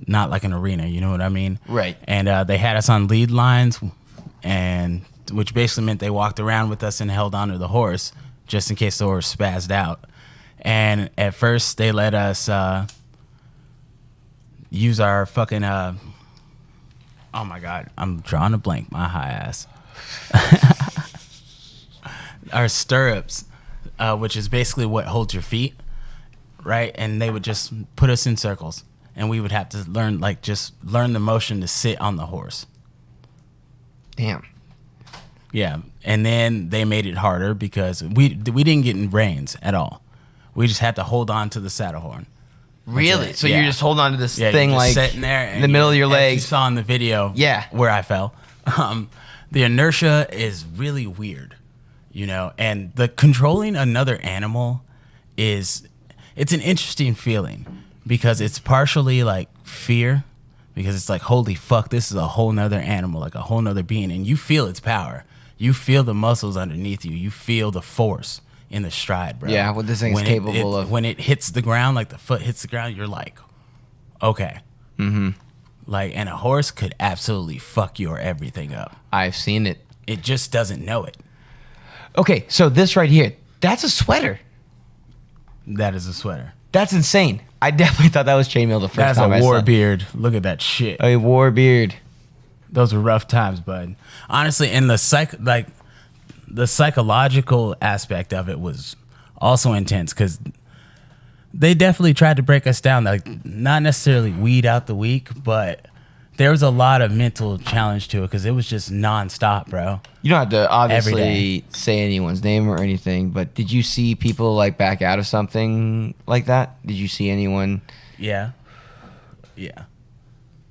not like an arena. You know what I mean? Right. And they had us on lead lines, and which basically meant they walked around with us and held onto the horse just in case the horse spazzed out. And at first, they let us use our fucking. Oh my God, I'm drawing a blank. My high ass. Our stirrups, which is basically what holds your feet, right? And they would just put us in circles, and we would have to learn the motion to sit on the horse. Damn. Yeah, and then they made it harder because we didn't get in reins at all. We just had to hold on to the saddle horn. Really? it. So Yeah. you're just holding on to this Yeah, thing you're just like sitting there in the middle of your as you legs. saw in the video. Yeah. Where I fell. The inertia is really weird, you know, and the controlling another animal it's an interesting feeling because it's partially like fear because it's like, holy fuck, this is a whole nother animal, like a whole nother being, and you feel its power. You feel the muscles underneath you. You feel the force in the stride, bro. Yeah, what this thing's capable of. When it hits the ground, like the foot hits the ground, you're like, okay. Mm-hmm. Like, and a horse could absolutely fuck your everything up. I've seen it. It just doesn't know it. Okay, so this right here, that's a sweater. That is a sweater. That's insane. I definitely thought that was chainmail the first That's time a I saw war it. beard. Look at that shit. A war beard. Those were rough times, bud. Honestly, and the psychological aspect of it was also intense because they definitely tried to break us down. Like, not necessarily weed out the weak, but there was a lot of mental challenge to it because it was just nonstop, bro. You don't have to Every obviously say anyone's name or anything, but did you see people like back out of something like that? Did you see anyone? Yeah. Yeah.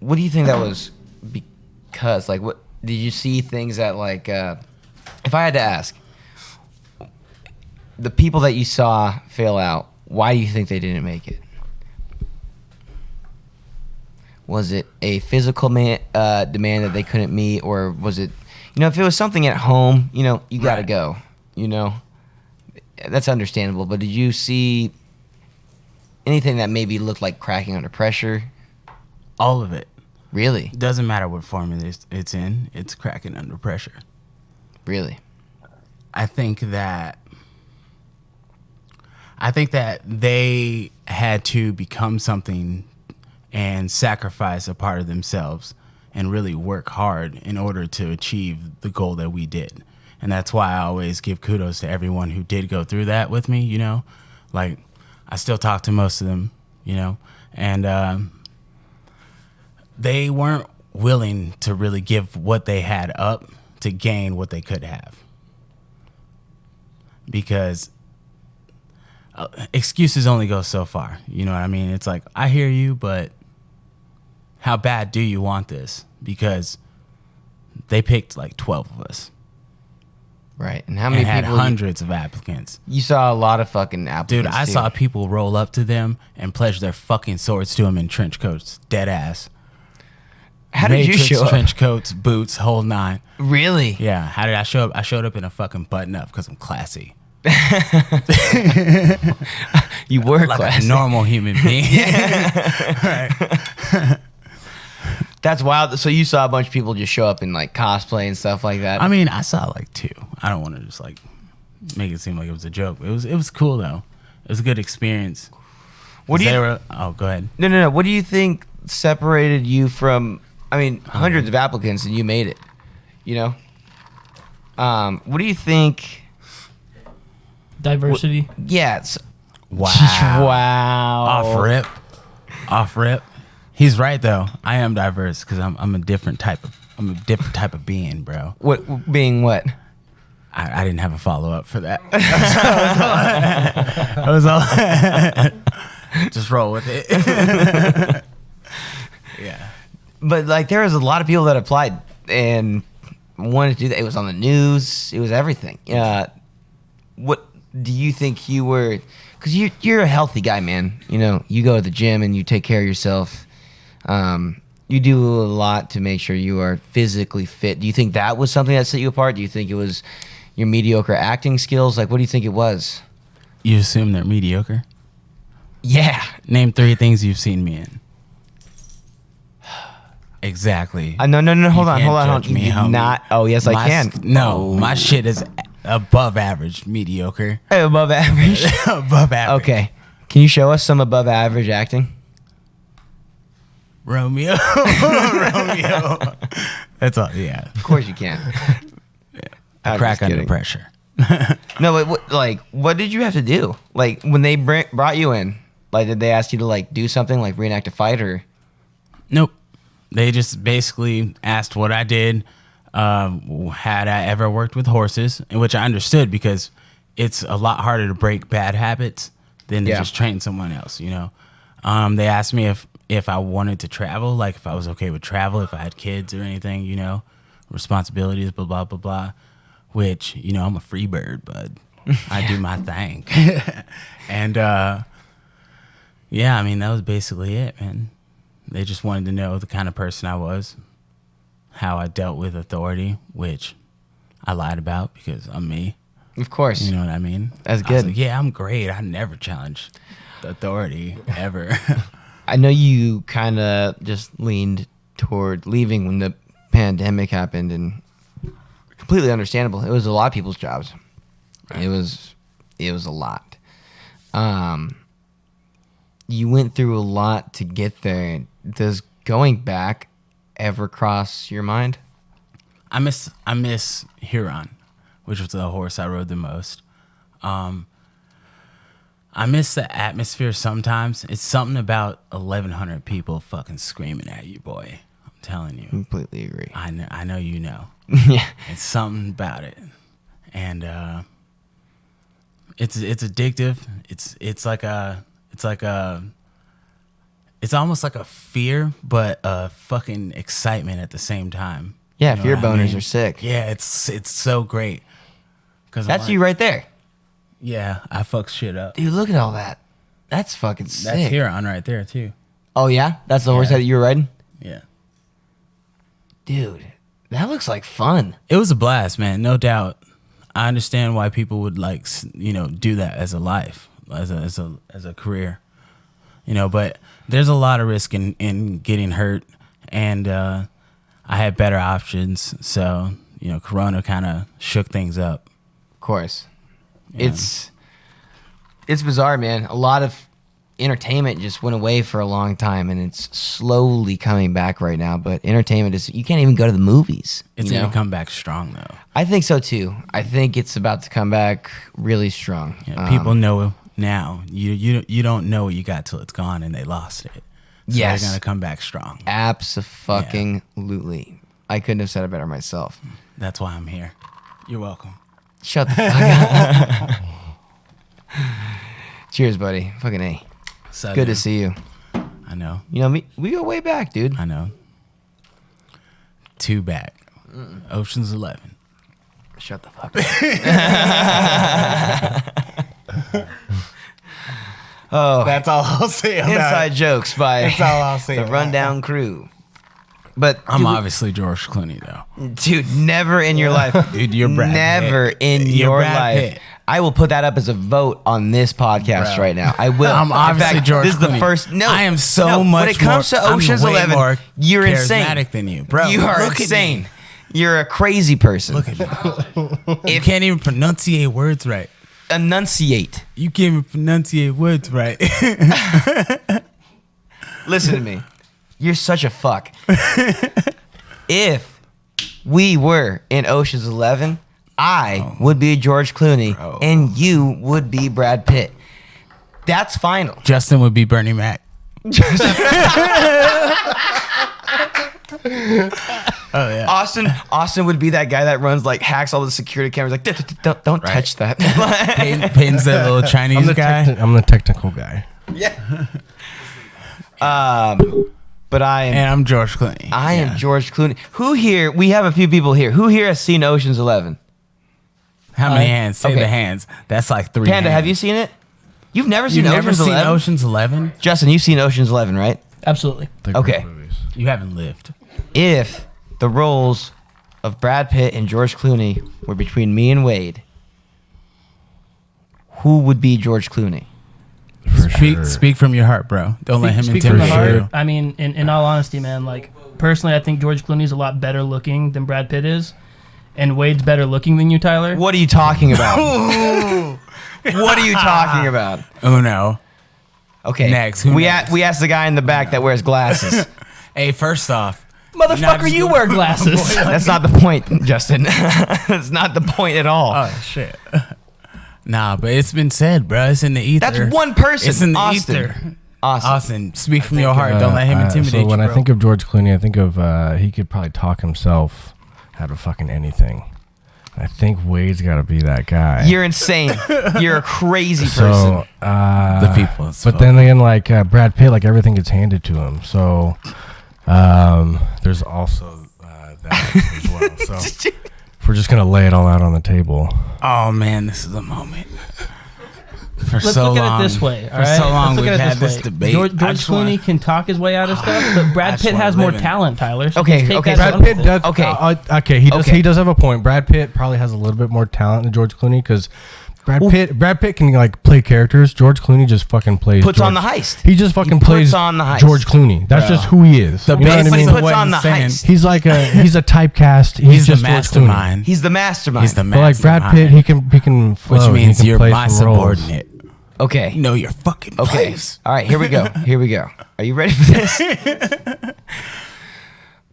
What do you think that was because? Like, what did you see things that like? If I had to ask, the people that you saw fail out, why do you think they didn't make it? Was it a physical demand that they couldn't meet, or was it, you know, if it was something at home, you know, you got to Right. go, you know, that's understandable. But did you see anything that maybe looked like cracking under pressure? All of it. Really? Doesn't matter what form it's in. It's cracking under pressure. Really? I think that they had to become something and sacrifice a part of themselves and really work hard in order to achieve the goal that we did. And that's why I always give kudos to everyone who did go through that with me, you know? Like, I still talk to most of them, you know? And they weren't willing to really give what they had up to gain what they could have. Because excuses only go so far. You know what I mean? It's like, I hear you, but how bad do you want this? Because they picked like 12 of us. Right. And how many And had people? hundreds of applicants. You saw a lot of fucking applicants. Dude, I too. saw people roll up to them and pledge their fucking swords to them in trench coats. Dead ass. How did you Matrix show up? trench coats, boots, whole nine. Really? Yeah. How did I show up? I showed up in a fucking button up because I'm classy. You were Like classy. a normal human being. That's wild. So you saw a bunch of people just show up in like cosplay and stuff like that. I mean, I saw like two. I don't want to just like make it seem like it was a joke. It was cool though. It was a good experience. What do you? Oh, go ahead. No. What do you think separated you from? I mean, hundreds of applicants and you made it. You know. What do you think? Diversity. Yeah. It's, Wow. wow. Off rip. He's right though. I am diverse because I'm a different type of being, bro. What being what? I didn't have a follow up for that. I was all just roll with it. Yeah. But like, there was a lot of people that applied and wanted to do that. It was on the news. It was everything. What do you think you were? Because you're a healthy guy, man. You know, you go to the gym and you take care of yourself. You do a lot to make sure you are physically fit. Do you think that was something that set you apart? Do you think it was your mediocre acting skills? Like, what do you think it was? You assume they're mediocre? Yeah. Name 3 things you've seen me in. Exactly. No. Hold on. Judge me, You do homie. not. Oh, yes, I can. No, my shit is above average, mediocre. Above average. Above average. Okay. Can you show us some above average acting? Romeo. That's all. Yeah. Of course you can. I'm Crack just under kidding. pressure. No, but what did you have to do? Like when they brought you in, like did they ask you to like do something like reenact a fight or? Nope. They just basically asked what I did. Had I ever worked with horses, in which I understood because it's a lot harder to break bad habits than to Yeah. just train someone else. You know. They asked me if I wanted to travel, like if I was okay with travel, if I had kids or anything, you know, responsibilities, blah blah blah blah. Which, you know, I'm a free bird, bud. I do my thing. And yeah, I mean, that was basically it, man. They just wanted to know the kind of person I was, how I dealt with authority, which I lied about because I'm me. Of course. You know what I mean? That's I was good. like, yeah, I'm great. I never challenged the authority ever. I know you kind of just leaned toward leaving when the pandemic happened, and completely understandable. It was a lot of people's jobs. Right. It was a lot. You went through a lot to get there. Does going back ever cross your mind? I miss Huron, which was the horse I rode the most. I miss the atmosphere sometimes. It's something about 1,100 people fucking screaming at you, boy. I'm telling you. Completely agree. I know you know. Yeah. It's something about it, and it's addictive. It's almost like a fear, but a fucking excitement at the same time. Yeah, You know fear what I boners mean? are sick. Yeah, it's so great. Cause That's you right there. Yeah, I fuck shit up. Dude, look at all that. That's fucking sick. That's Huron right there too. Oh, yeah? That's the horse Yeah. that you were riding? Yeah, Dude, that looks like fun. it was a blast, man. No doubt. I understand why people would like, do that as a life, as a career, But there's a lot of risk in getting hurt, and I had better options. So Corona kind of shook things up. Of course. Yeah. It's bizarre, man. A lot of entertainment just went away for a long time, and it's slowly coming back right now. But entertainment is, you can't even go to the movies. It's you know? gonna come back strong though. I think so too. I think it's about to come back really strong. Yeah, people know now. You don't know what you got till it's gone, and they lost it. So Yes. they're gonna come back strong. Abso-fucking-lutely. I couldn't have said it better myself. That's why I'm here. You're welcome. Shut the fuck up. Cheers, buddy. Fucking A. So, Good to see you. I know. You know, we go way back, dude. I know. 2 back. Ocean's 11. Shut the fuck up. Oh, That's all I'll say about inside jokes by That's all I'll say the about Rundown crew. But I'm dude, obviously George Clooney though. dude, never in your life, Dude, you're Brad never Pitt. in You're your Brad life. Pitt. I will put that up as a vote on this podcast Bro. right now. I will. I'm obviously in fact, George This is the Clooney. first. No, I am so no, much When it comes more, to Ocean's I'm way 11, more you're insane. charismatic than you, bro. You are Look at insane. me. You're a crazy person. Look at me. You can't even pronunciate words right. Enunciate. You can't even pronunciate words right. Listen to me. You're such a fuck. If we were in Ocean's 11, I would be George Clooney, Bro. and you would be Brad Pitt. That's final. Justin would be Bernie Mac. Oh yeah. Austin would be that guy that runs like hacks all the security cameras. Like, don't Right. touch that. Payton's that little Chinese guy. I'm the technical guy. Yeah. But I am. And I'm George Clooney. I am George Clooney. Who here? We have a few people here. Who here has seen Ocean's 11? How many hands? Say okay. the hands. That's like 3 Panda, hands. have you seen it? You've never You've seen never Ocean's seen 11? Ocean's 11? Justin, you've seen Ocean's 11, right? Absolutely. They're Okay. great movies. You haven't lived. If the roles of Brad Pitt and George Clooney were between me and Wade, who would be George Clooney? For sure. Speak from your heart, bro. Don't let him Speak from the intimidate heart. you. I mean, in all honesty, man, like personally, I think George Clooney's a lot better looking than Brad Pitt is, and Wade's better looking than you, Tyler. What are you talking about? What are you talking about? Oh no. Okay. Next. We asked the guy in the back that wears glasses. Hey, first off, Motherfucker, you wear glasses. That's not the point, Justin. That's not the point at all. oh shit. Nah, but it's been said, bro. It's in the ether. That's one person. It's in the Austin. ether. Austin. Austin, speak from your heart. Don't let him intimidate so when you, I bro. think of George Clooney, I think of he could probably talk himself out of fucking anything. I think Wade's got to be that guy. You're insane. You're a crazy person. So the people. But then again, like Brad Pitt, like everything gets handed to him. So there's also that as well. So if we're just gonna lay it all out on the table. Oh man, this is a moment. For Let's so look long, at it this way. All for right? so long Let's look we've at it had this way. debate. George I just Clooney wanna- can talk his way out of stuff, but Brad just Pitt wanna has more live in it. talent, Tyler. So Okay, just take okay, that Brad as Pitt one. does. Okay. Okay, he does. Okay. He does have a point. Brad Pitt probably has a little bit more talent than George Clooney because Brad Pitt can like play characters. George Clooney just fucking plays. Puts on George- the heist. He just fucking plays on the heist. George Clooney. That's just who he is. The You know what I But he mean? puts on the heist. He's like he's a typecast. He's the just George Clooney. mastermind. He's the mastermind. He's the But like Brad mastermind. Pitt, he can flow. which means he can you're play my some roles. subordinate. Okay. Know your fucking Okay. place. All right, here we go. Here we go. Are you ready for this?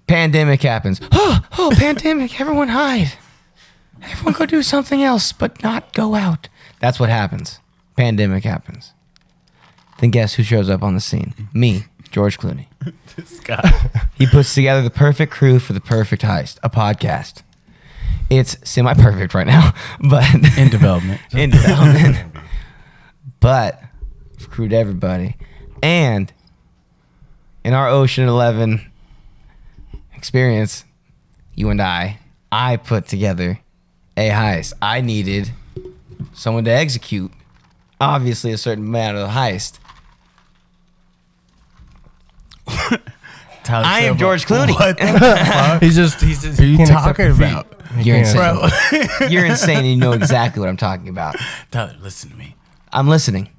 Pandemic happens. Oh, pandemic. Everyone hide. Everyone go do something else, but not go out. That's what happens. Pandemic happens. Then guess who shows up on the scene? Me, George Clooney. This guy. He puts together the perfect crew for the perfect heist, a podcast. It's semi-perfect right now, but In development. in development. But I've crewed everybody. And in our Ocean 11 experience, you and I put together a heist. I needed someone to execute, obviously, a certain amount of the heist. Tyler I am Silva. George Clooney. What the fuck? He's just. What are you can't accept talking defeat. about? He You're can't insane. accept- You're insane and you know exactly what I'm talking about. Tyler, listen to me. I'm listening.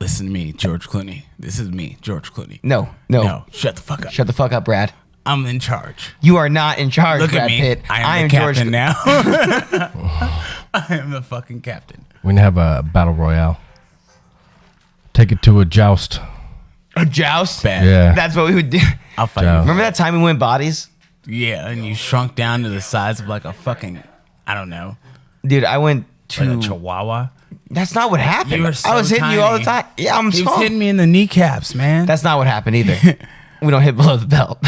Listen to me, George Clooney. This is me, George Clooney. No. No, shut the fuck up. Shut the fuck up, Brad. I'm in charge. You are not in charge, Look Brad at me. Pitt. I am the captain now. I am the fucking captain. We can have a battle royale. Take it to a joust. A joust? Bad. Yeah. That's what we would do. I'll fight Joust. Remember that time we went bodies? you. Yeah, and you shrunk down to the size of like a fucking, I don't know, Dude, I went to... like a chihuahua. That's not what happened. You were so I was hitting you all the tiny. time. Yeah, I'm He was small. hitting me in the kneecaps, man. That's not what happened either. We don't hit below the belt.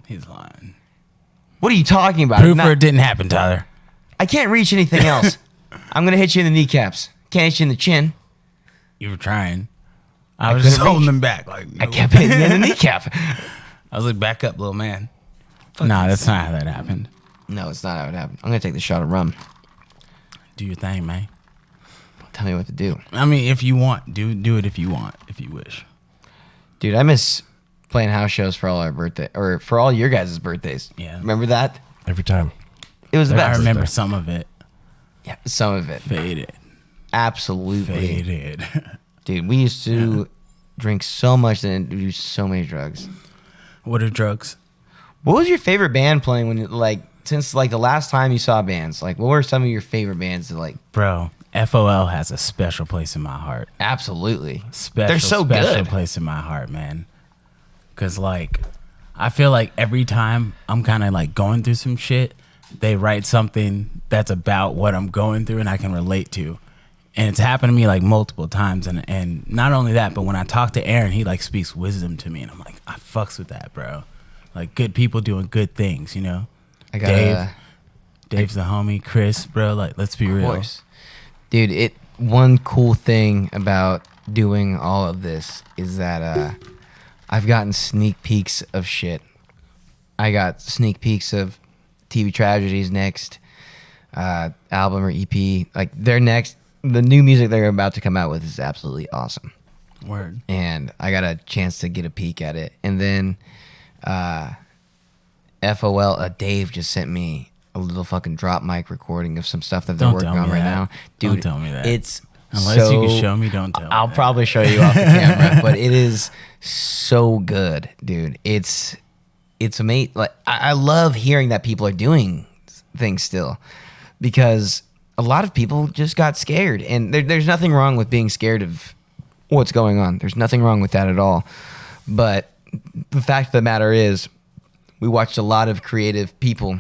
He's lying. What are you talking about? Proof Not- or it didn't happen, Tyler. I can't reach anything else. I'm going to hit you in the kneecaps. Can't hit you in the chin. You were trying. I was just couldn't holding reach. him back. Like I kept hitting you in the kneecap. I was like, back up, little man. Nah, that's not how that happened. No, it's not how it happened. I'm going to take the shot of rum. Do your thing, man. Tell me what to do. I mean, if you want, do it if you want, if you wish. Dude, I miss playing house shows for all our birthday or for all your guys' birthdays. Yeah. Remember that? Every time. It was the I best. remember some of it. Yeah, some of it. Faded. Absolutely. Faded. Dude, we used to drink so much and do so many drugs. What are drugs? What was your favorite band playing when you since the last time you saw bands? Like, what were some of your favorite bands that Bro, FOL has a special place in my heart. absolutely. Special, They're so special good. place in my heart, man. Cause I feel like every time I'm kind of like going through some shit, they write something that's about what I'm going through and I can relate to. And it's happened to me like multiple times. And not only that, but when I talk to Aaron, he like speaks wisdom to me. And I'm like, I fucks with that, bro. Like good people doing good things, you know? I got Dave's the homie. Chris, bro, like let's be of real. course. Dude, one cool thing about doing all of this is that I've gotten sneak peeks of shit. I got sneak peeks of TV Tragedies next album or EP. Like their next, the new music they're about to come out with is absolutely awesome. Word. And I got a chance to get a peek at it. And then FOL, Dave just sent me a little fucking drop mic recording of some stuff that they're Don't working tell on me right that. now. Don't Dude, tell me that. It's Unless you can so- show me, don't tell me. I'll that. probably show you off the camera, but it is so good, dude. It's it's amazing. Like I love hearing that people are doing things still, because a lot of people just got scared, and there's nothing wrong with being scared of what's going on. There's nothing wrong with that at all. But the fact of the matter is, we watched a lot of creative people,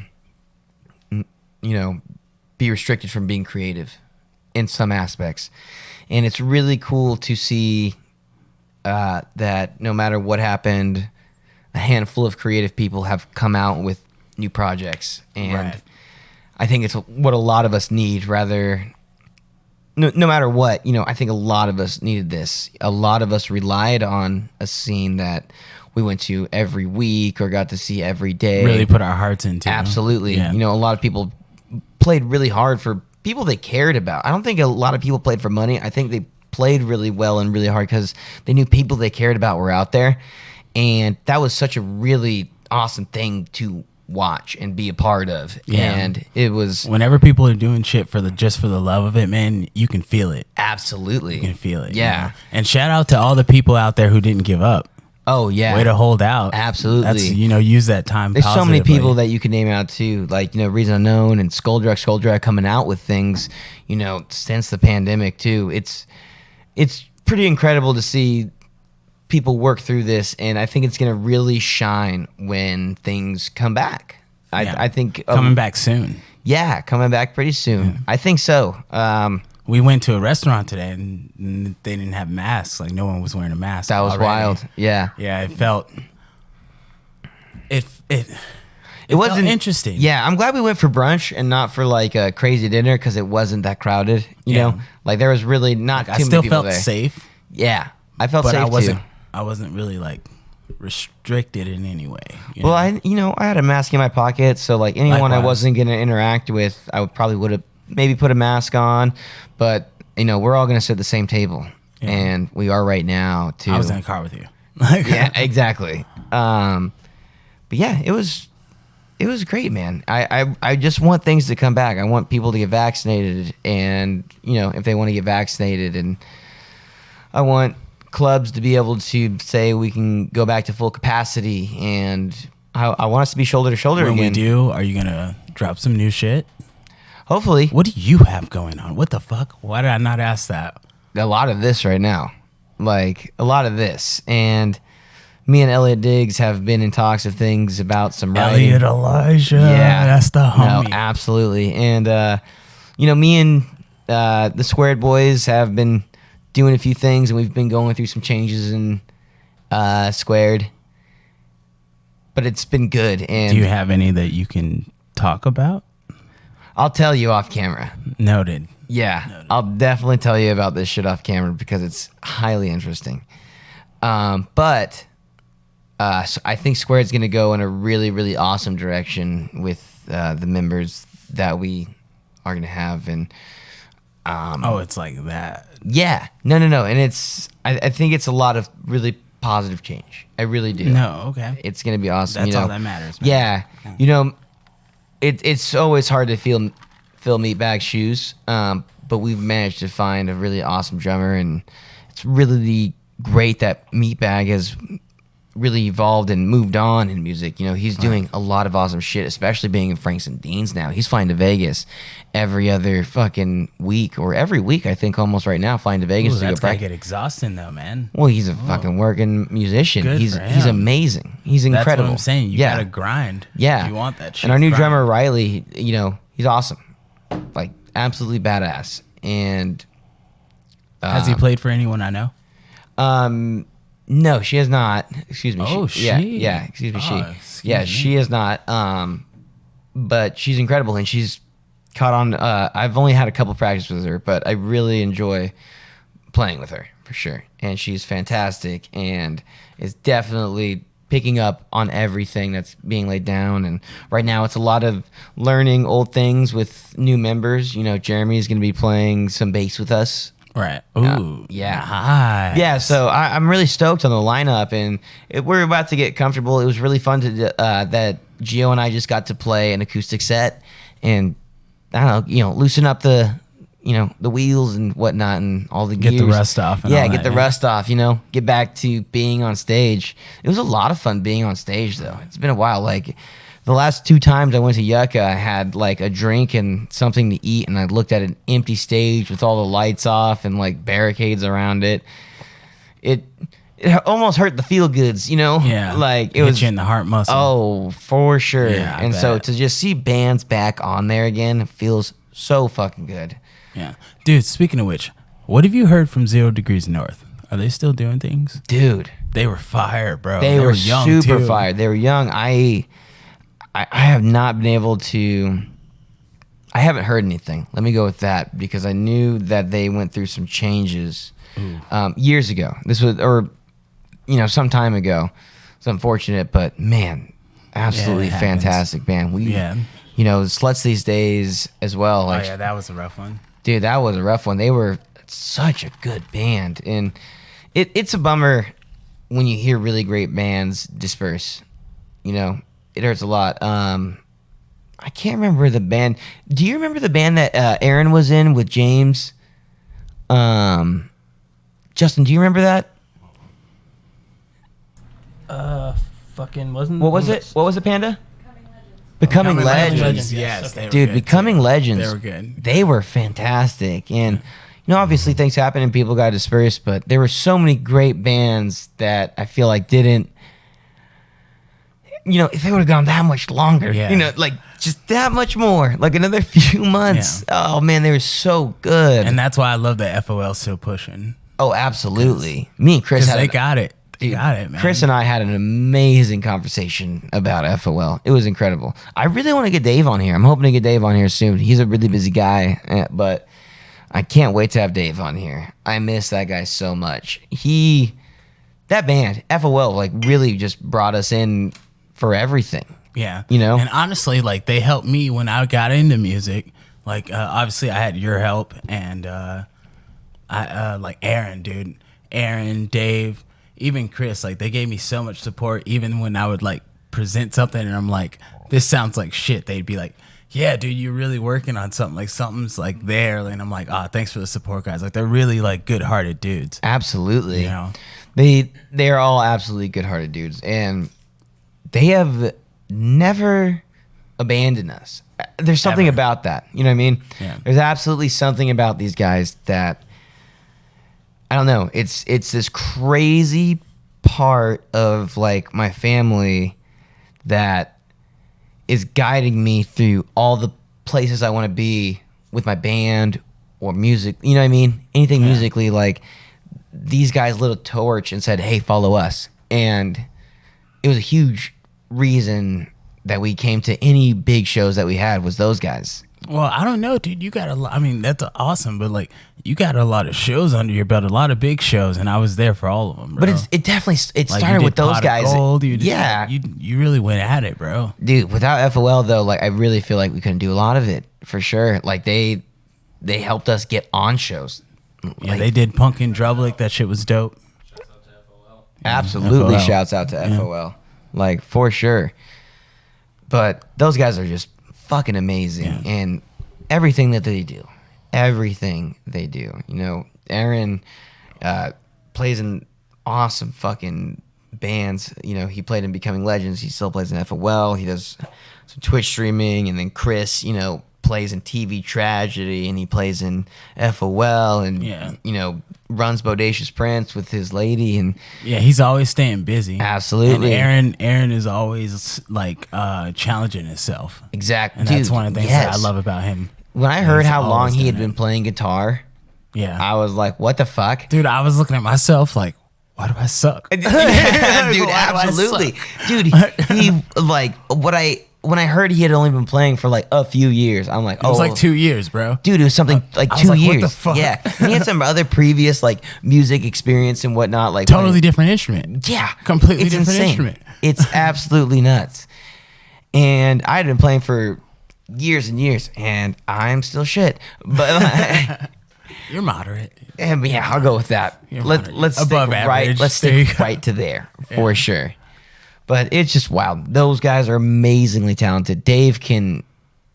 be restricted from being creative in some aspects. And it's really cool to see that no matter what happened, a handful of creative people have come out with new projects. And Right. I think it's what a lot of us need, rather, no matter what, I think a lot of us needed this. A lot of us relied on a scene that we went to every week or got to see every day. Really put our hearts into. Absolutely. Yeah. A lot of people played really hard for people they cared about. I don't think a lot of people played for money. I think they played really well and really hard because they knew people they cared about were out there. And that was such a really awesome thing to watch and be a part of. Yeah. And it was Whenever people are doing shit just for the love of it, man, you can feel it. absolutely. You can feel it. Yeah. And shout out to all the people out there who didn't give up. Oh, yeah. Way to hold out. Absolutely. That's, use that time. There's so many positively. people that you can name out too, like Reason Unknown and Skull coming out with things, since the pandemic too. It's pretty incredible to see people work through this, and I think it's gonna really shine when things come back. Yeah. I think coming back soon. Yeah, coming back pretty soon. Yeah. I think so. We went to a restaurant today and they didn't have masks. Like no one was wearing a mask. That was already. wild. Yeah. Yeah, it felt. It wasn't felt interesting. Yeah, I'm glad we went for brunch and not for like a crazy dinner, because it wasn't that crowded. You Yeah. know, like there was really not too I many still people felt there. safe, Yeah, I felt but safe too. I wasn't really like restricted in any way. Well, I had a mask in my pocket, so like anyone I Likewise. wasn't gonna interact with, I would have maybe put a mask on, but we're all gonna sit at the same table, Yeah. and we are right now too. I was in a car with you. Yeah, exactly. But yeah, it was great, man. I just want things to come back. I want people to get vaccinated, and if they want to get vaccinated, and I want clubs to be able to say we can go back to full capacity, and I want us to be shoulder to shoulder When again. we do, are you gonna drop some new shit? Hopefully, What do you have going on? What the fuck? Why did I not ask that? a lot of this right now, like a lot of this, and me and Elliot Diggs have been in talks of things about some writing. Elliot Elijah. Yeah, That's the homie. No, absolutely. And me and the Squared Boys have been doing a few things, and we've been going through some changes in Squared. But it's been good. And Do you have any that you can talk about? I'll tell you off camera. Noted. Yeah, I'll definitely tell you about this shit off camera because it's highly interesting. But so I think Squared's going to go in a really, really awesome direction with the members that we are going to have. And It's like that. yeah, no. And I think it's a lot of really positive change. I really do. No, okay. It's going to be awesome. That's all that matters, man. Yeah. It's always hard to fill Meatbag's shoes, but we've managed to find a really awesome drummer, and it's really great that Meatbag has really evolved and moved on in music. He's doing a lot of awesome shit, especially being in Franks and Dean's now. He's flying to Vegas every other fucking week, or every week, I think, almost right now, flying to Vegas to go That's gotta practice. get exhausting though, man. Well, he's a fucking working musician. Good He's for he's him. amazing. He's That's incredible. what I'm saying. You yeah. gotta grind. Yeah. If you want that shit. And our new grind. drummer Riley, he's awesome. Like absolutely badass. And Has he played for anyone I know? no, she has not. Excuse me. Oh, Yeah, she. yeah, excuse me, Oh, she. Yeah, she has not. But she's incredible, and she's caught on. I've only had a couple practices with her, but I really enjoy playing with her for sure. And she's fantastic, and is definitely picking up on everything that's being laid down. And right now, it's a lot of learning old things with new members. Jeremy is going to be playing some bass with us. Right. Ooh. yeah. Nice. Yeah, so I'm really stoked on the lineup, and we're about to get comfortable. It was really fun to that Gio and I just got to play an acoustic set, and I don't know, loosen up the the wheels and whatnot and all the Get the gears. rust off and yeah, all get that, the yeah. rust off. Get back to being on stage. It was a lot of fun being on stage though. It's been a while. Like the last 2 times I went to Yucca, I had like a drink and something to eat, and I looked at an empty stage with all the lights off and like barricades around it. It almost hurt the feel goods, Yeah. Like it Hit was you in the heart muscle. Oh, for sure. Yeah, I and so bet. to just see bands back on there again feels so fucking good. Yeah. Dude, speaking of which, what have you heard from 0 Degrees North? Are they still doing things? Dude, They were fire, bro. they were young, super too. fired. They were young. I have not been able to. I haven't heard anything. Let me go with that because I knew that they went through some changes years ago. This was, some time ago. It's unfortunate, but man, absolutely it happens. fantastic band. Sluts These Days as well. Oh, Like, yeah, that was a rough one. dude, that was a rough one. They were such a good band, and it's a bummer when you hear really great bands disperse. It hurts a lot. I can't remember the band. Do you remember the band that Aaron was in with James? Justin, do you remember that? Fucking wasn't. What was it? What was it, Panda? Becoming Legends. Yes, Okay. they were Dude, good, Becoming too. Legends. They were good. They were fantastic. And, obviously things happen and people got dispersed, but there were so many great bands that I feel like didn't, if they would have gone that much longer, Yeah. like just that much more, like another few months. Yeah. Oh, man, they were so good. And that's why I love that FOL still pushing. Oh, absolutely. Me and Chris Because had they got it. They got it, man. Chris and I had an amazing conversation about FOL. It was incredible. I really want to get Dave on here. I'm hoping to get Dave on here soon. He's a really busy guy, but I can't wait to have Dave on here. I miss that guy so much. That band, FOL, like really just brought us in for everything. Yeah. And honestly, like they helped me when I got into music. Like obviously I had your help and I like Aaron, dude. Aaron, Dave, even Chris, like they gave me so much support even when I would like present something and I'm like, this sounds like shit. They'd be like, yeah, dude, you're really working on something. Like something's like there. And I'm like, thanks for the support, guys. Like they're really like good-hearted dudes. Absolutely. You know? They're all absolutely good-hearted dudes, and they have never abandoned us. There's something Ever. about that. You know what I mean? Yeah. There's absolutely something about these guys that I don't know. It's this crazy part of like my family that is guiding me through all the places I want to be with my band or music. You know what I mean? Anything musically, like these guys lit a torch and said, "Hey, follow us." And it was a huge reason that we came to any big shows that we had was those guys. Well, I don't know, dude. You got a lot. I mean, that's awesome, but like, you got a lot of shows under your belt, a lot of big shows, and I was there for all of them, bro. But it definitely Like, you started did with those Pot of guys. Gold, you did- Yeah. you really went at it, bro. Dude, without FOL though, like I really feel like we couldn't do a lot of it for sure. Like they helped us get on shows. Yeah, Like, they did Pumpkin Drublick. That shit was dope. absolutely FOL. shouts out to FOL. Like for sure. But those guys are just fucking amazing. Yeah. And everything that they do. Aaron plays in awesome fucking bands. He played in Becoming Legends. He still plays in FOL. He does some Twitch streaming. And then Chris, plays in TV Tragedy. And he plays in FOL. And, Yeah. runs Bodacious Prince with his lady. And Yeah, he's always staying busy. absolutely. And Aaron is always like challenging himself. Exactly. And that's one of the things that I love about him. When I heard He's how long always he had doing been it. playing guitar, Yeah. I was like, what the fuck? Dude, I was looking at myself like, why do I suck? Dude, Why do I absolutely. suck? Dude, he like when I heard he had only been playing for like a few years, I'm like, It was like 2 years, bro. Dude, it was something like I was 2 like, what years. the fuck? Yeah. And he had some other previous like music experience and whatnot. Like Totally playing- different instrument. Yeah. Completely It's different insane. instrument. It's absolutely nuts. And I had been playing for years and years, and I'm still shit. But You're moderate. yeah, I'll go with that. You're Let's stick above right. average. Let's There you stick go. right to there for sure. But it's just wild. Those guys are amazingly talented. Dave can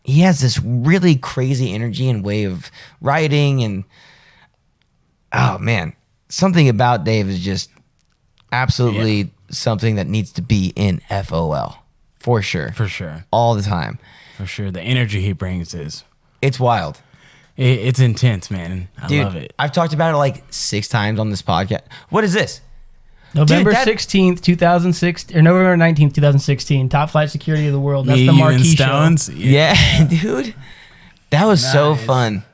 he has this really crazy energy and way of writing, and oh man, something about Dave is just absolutely something that needs to be in FOL for sure. For sure. All the time. For sure. The energy he brings It's wild. it's intense, man. I Dude, love it. I've talked about it like 6 times on this podcast. What is this? November Dude, that- 16th, 2006, or November 19th, 2016. Top flight security of the world. That's Me, the you, marquee and show. Stones. Yeah, dude. That was so Nice. fun.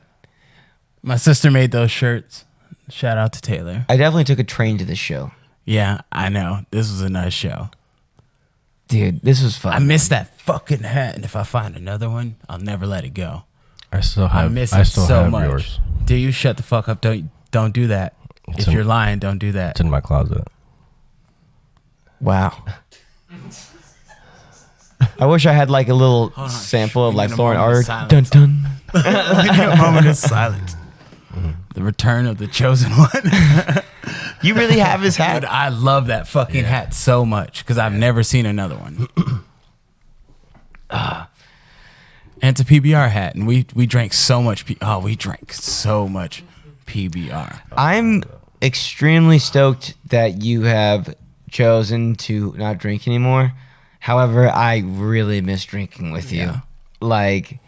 My sister made those shirts. Shout out to Taylor. I definitely took a train to this show. Yeah, I know. This was a nice show. Dude, this was fun. I miss that fucking hat, and if I find another one, I'll never let it go. I still I have. miss I it still so have much. yours. Do you shut the fuck up? Don't do that. It's If in- you're lying, don't do that. It's in my closet. Wow. I wish I had like a little on. sample of We like need a Lauren moment of art. silence. Dun dun. A moment of silence. The return of the chosen one. You really have his Dude, hat? I love that fucking hat so much because I've never seen another one. And it's a PBR hat, and we drank so much. We drank so much PBR. I'm extremely stoked that you have chosen to not drink anymore. However, I really miss drinking with you. Yeah. Like,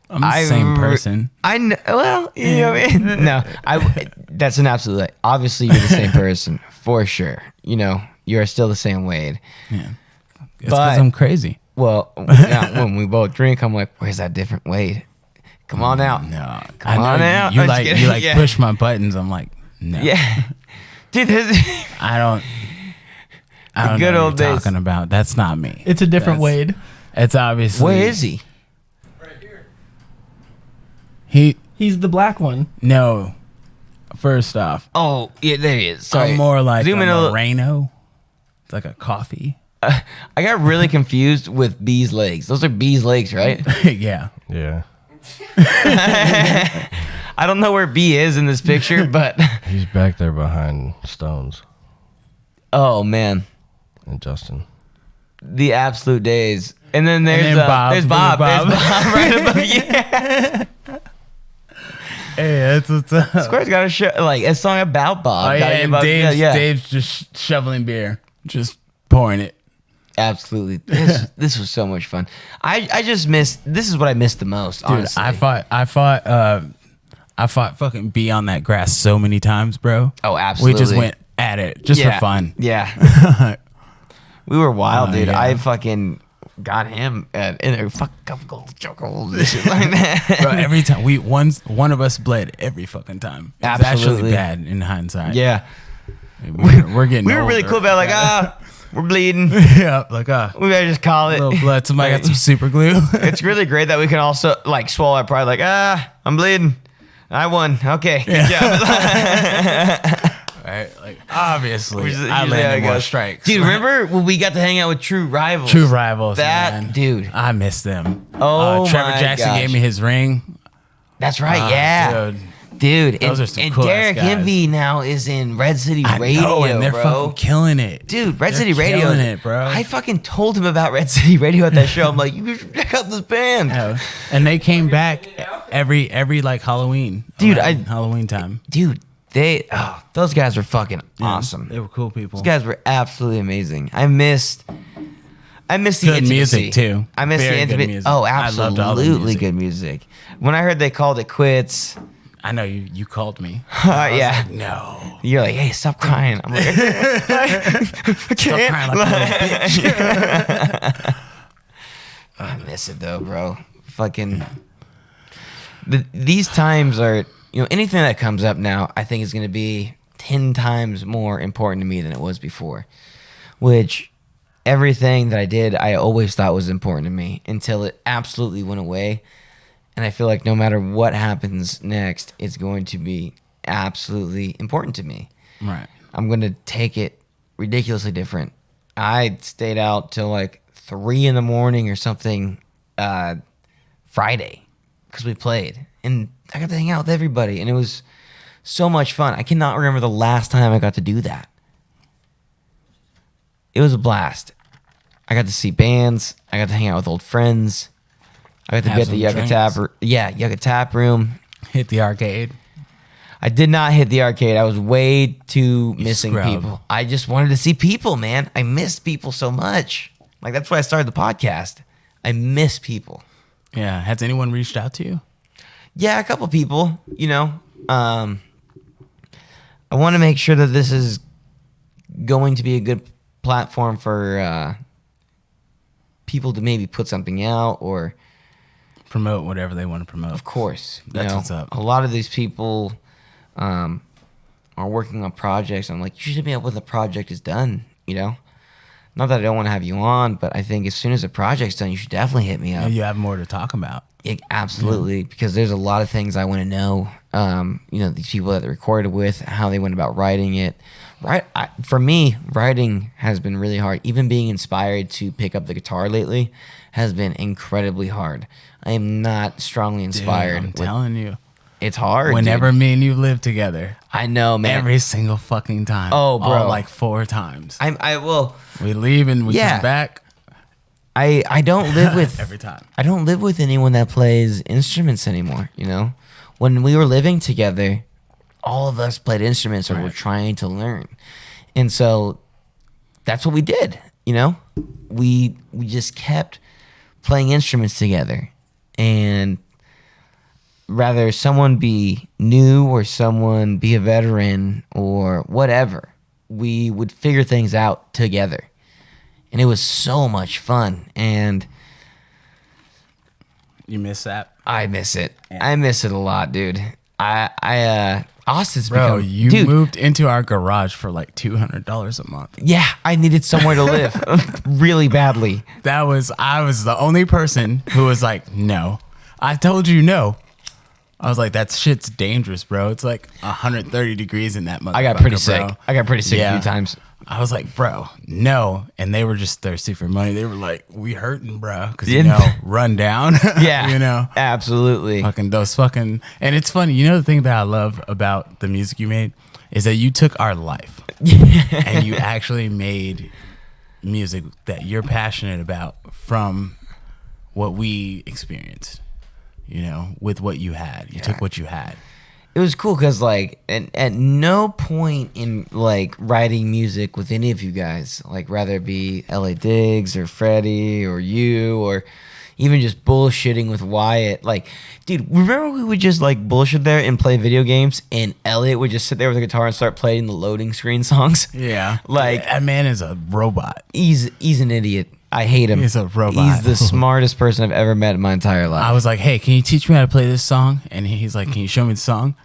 I'm the same person. I know. Well, you know what I mean? No, that's an absolute lie. Obviously, you're the same person for sure. You know, you're still the same Wade. Yeah, it's But- because I'm crazy. Well, now, when we both drink, I'm like, where's that different Wade? Come on out. No, Come on out. You I'm just like kidding. you like Yeah. push my buttons. I'm like, no. Yeah. Dude, this, I don't. I don't good know old what you're days. talking about. That's not me. It's a different That's- Wade. It's obviously. where is he? He's the black one. No. First off, Oh, yeah, there he is. Sorry. I'm more like Zoom in a a little. Moreno. It's like a coffee. I got really confused with B's legs. Those are B's legs, right? Yeah. Yeah. I don't know where B is in this picture, but He's back there behind Stones oh man, and Justin. the absolute days. And then there's then Bob. There's Bob. Bob. There's Bob right above you. Hey, that's what's up. Square's got a show like a song about Bob. Oh, yeah, Gotta and give up- Dave's, yeah. Dave's just shoveling beer. Just pouring it. Absolutely. This was so much fun. I just missed. This is what I missed the most. Dude, Honestly, I fought fucking bee on that grass so many times, bro. Oh, absolutely. We just went at it just for fun. Yeah, we were wild, Oh, dude. yeah. I fucking got him in a fucking gold chokehold and shit like that. Bro, every time one of us bled every fucking time. It's Absolutely. actually bad in hindsight. Yeah, We're getting we were really older. cool about like we're bleeding. Yeah, like We better just call it. little blood. Somebody got some super glue. It's really great that we can also like swallow our pride. Like I'm bleeding. I won. Okay, good job. Right? Like obviously, Which is I usually how it landed more goes. strikes. Dude, remember when we got to hang out with True Rivals? True rivals. That man. dude. I miss them. Oh Trevor my Jackson gosh. gave me his ring. That's right. Ah, yeah. dude. Dude, Those and, are some and cool-ass Derek guys. Envy now is in Red City I Radio, know, and they're bro. fucking killing it. Dude, Red They're City Radio. killing it, bro. I fucking told him about Red City Radio at that show. I'm like, you should check out this band. Yeah. And they came back every like Halloween. Dude, around Halloween time. Dude, those guys were fucking awesome. They were cool people. Those guys were absolutely amazing. I missed the Good intimacy. music, too. I missed Very the good intimate. music. Oh, I loved all the absolutely music. good music. When I heard they called it quits, I know you called me. I was yeah. like, no. You're like, hey, stop crying. I'm like, I Stop can't. crying like a little bitch. I miss it though, bro. Fucking. These times are, anything that comes up now, I think is going to be 10 times more important to me than it was before. Which, everything that I did, I always thought was important to me until it absolutely went away. And I feel like no matter what happens next, it's going to be absolutely important to me. Right. I'm going to take it ridiculously different. I stayed out till like 3 in the morning or something Friday because we played. And I got to hang out with everybody. And it was so much fun. I cannot remember the last time I got to do that. It was a blast. I got to see bands. I got to hang out with old friends. I got to Have be at the some Yucca drinks. Tap. Yeah, Yucca Tap Room. Hit the arcade. I did not hit the arcade. I was way too missing scrub. people. I just wanted to see people, man. I missed people so much. Like, that's why I started the podcast. I miss people. Yeah. Has anyone reached out to you? Yeah, a couple people, you know. I want to make sure that this is going to be a good platform for people to maybe put something out, or Promote whatever they want to promote. of course, you That's know, what's up. a lot of these people are working on projects. I'm like, you should be able when the project is done, you know. Not that I don't want to have you on, but I think as soon as the project's done, you should definitely hit me up. And you have more to talk about. Yeah, absolutely, because there's a lot of things I want to know. You know, these people that they recorded with, how they went about writing it. For me, writing has been really hard. Even being inspired to pick up the guitar lately has been incredibly hard. I am not strongly inspired. Dude, I'm telling you. It's hard. Whenever dude. me and you live together, I know, man. every single fucking time. Oh, bro. All like 4 times. I will. We leave and we Yeah. come back I don't live with every time. I don't live with anyone that plays instruments anymore, you know? When we were living together, all of us played instruments or were trying to learn. And so that's what we did, you know? We just kept playing instruments together. And rather someone be new or someone be a veteran or whatever, we would figure things out together. And it was so much fun. And You miss that? I miss it. Yeah. I miss it a lot, dude. Austin's Bro, become, you dude, moved into our garage for like $200 a month. yeah, I needed somewhere to live really badly. I was the only person who was like, no. I told you no. I was like, that shit's dangerous, bro. It's like 130 degrees in that motherfucker, I got pretty bro. sick. I got pretty sick a Yeah. few times. I was like, bro, no. And they were just thirsty for money. They were like, we hurting, bro. Because, Yeah. run down. Yeah, you know? absolutely. And it's funny. You know, the thing that I love about the music you made is that you took our life and you actually made music that you're passionate about from what we experienced, you know, with what you had. You took what you had. It was cool because, like, at no point in, like, writing music with any of you guys, like, rather it be L.A. Diggs or Freddie or you or even just bullshitting with Wyatt. Like, dude, remember we would just, like, bullshit there and play video games and Elliot would just sit there with a guitar and start playing the loading screen songs? Yeah. Like, that man is a robot. he's an idiot. I hate him. He's a robot. He's the smartest person I've ever met in my entire life. I was like, hey, can you teach me how to play this song? And he's like, can you show me the song?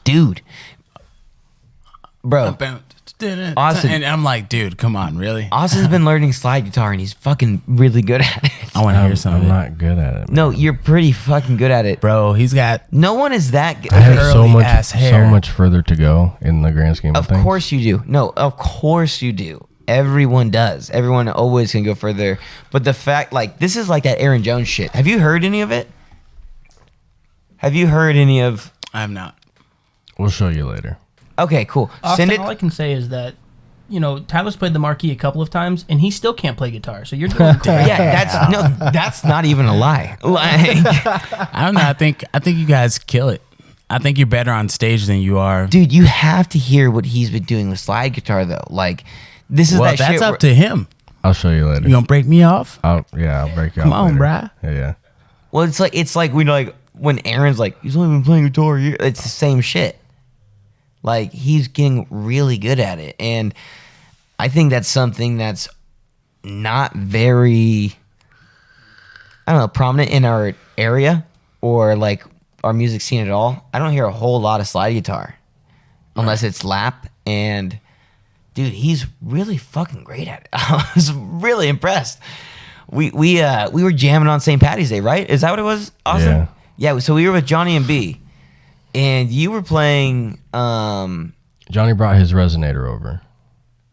Dude. Bro. Austin. And I'm like, dude, come on, really? Austin's been learning slide guitar and he's fucking really good at it. I want to hear some of I'm it. not good at it. No, you're pretty fucking good at it. Bro, he's got No one is that good. I have so curly much, ass hair. so much further to go in the grand scheme of Of things. course you do. No, of course you do. Everyone does. Everyone always can go further. But the fact, like, this is like that Aaron Jones shit. Have you heard any of it? Have you heard any of... I'm not. We'll show you later. Okay, cool. Austin, Send it... all I can say is that, you know, Tyler's played the marquee a couple of times, and he still can't play guitar. So you're doing great. Yeah, that's not even a lie. Like, I don't know. I think you guys kill it. I think you're better on stage than you are. dude, you have to hear what he's been doing with slide guitar, though. Like, this is Well, that that's shit. up to him. I'll show you later. You gonna break me off? I'll break you Come off on, later. bruh. Yeah. Well, it's like when Aaron's like, he's only been playing guitar a year. It's the same shit. Like, he's getting really good at it. And I think that's something that's not very, I don't know, prominent in our area or like our music scene at all. I don't hear a whole lot of slide guitar unless it's lap. And dude, he's really fucking great at it. I was really impressed. We were jamming on St. Patty's Day, right? Is that what it was, Austin? Yeah. Yeah, so we were with Johnny and B. And you were playing Johnny brought his resonator over.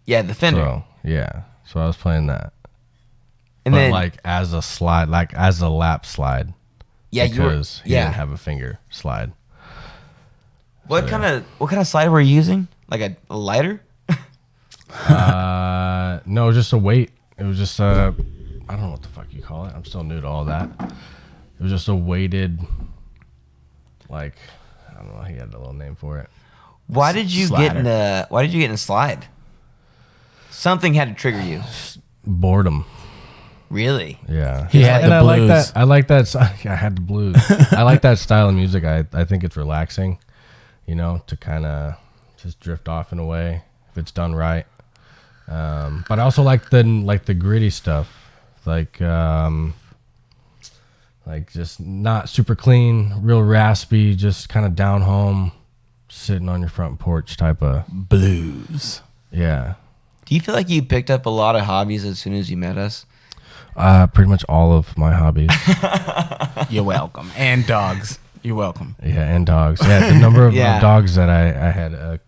yeah, the Fender. So, yeah. So I was playing that. and But then like as a slide, like as a lap slide. yeah, you were Because he didn't have a finger slide. what kind of slider were you using? Like a lighter? No, just a weight. It was just I don't know what the fuck you call it. I'm still new to all that. It was just a weighted, like, I don't know. He had a little name for it. Why did you get in a slide? Something had to trigger you. Boredom. Really? Yeah. He had the blues. I like that. I had the blues. I like that style of music. I think it's relaxing, to kind of just drift off in a way if it's done right. But I also like the gritty stuff, like just not super clean, real raspy, just kind of down home, sitting on your front porch type of Blues. Yeah. Do you feel like you picked up a lot of hobbies as soon as you met us? Pretty much all of my hobbies. You're welcome. And dogs. You're welcome. Yeah, and dogs. Yeah, the number of Yeah. dogs that I had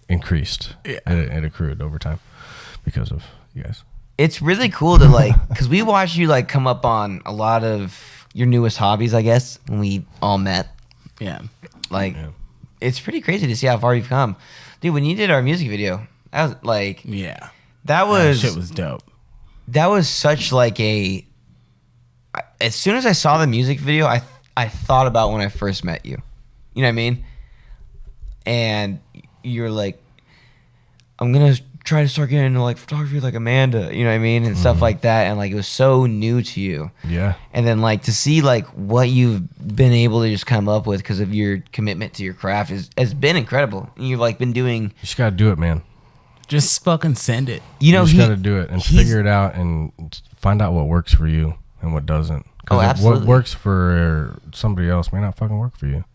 increased. Yeah. It accrued over time because of you guys. It's really cool to because we watched you come up on a lot of your newest hobbies, I guess, when we all met. Yeah. It's pretty crazy to see how far you've come. Dude, when you did our music video, that was Yeah. that was Shit was dope. that was such as soon as I saw the music video, I thought about when I first met you. You know what I mean? And you're like, I'm gonna try to start getting into photography like Amanda, you know what I mean? And stuff like that. And it was so new to you. Yeah. And then to see what you've been able to just come up with because of your commitment to your craft has been incredible. And you've been doing, You just gotta do it, man. Just fucking send it. you know, You just gotta do it and figure it out and find out what works for you and what doesn't. Oh, absolutely. What works for somebody else may not fucking work for you.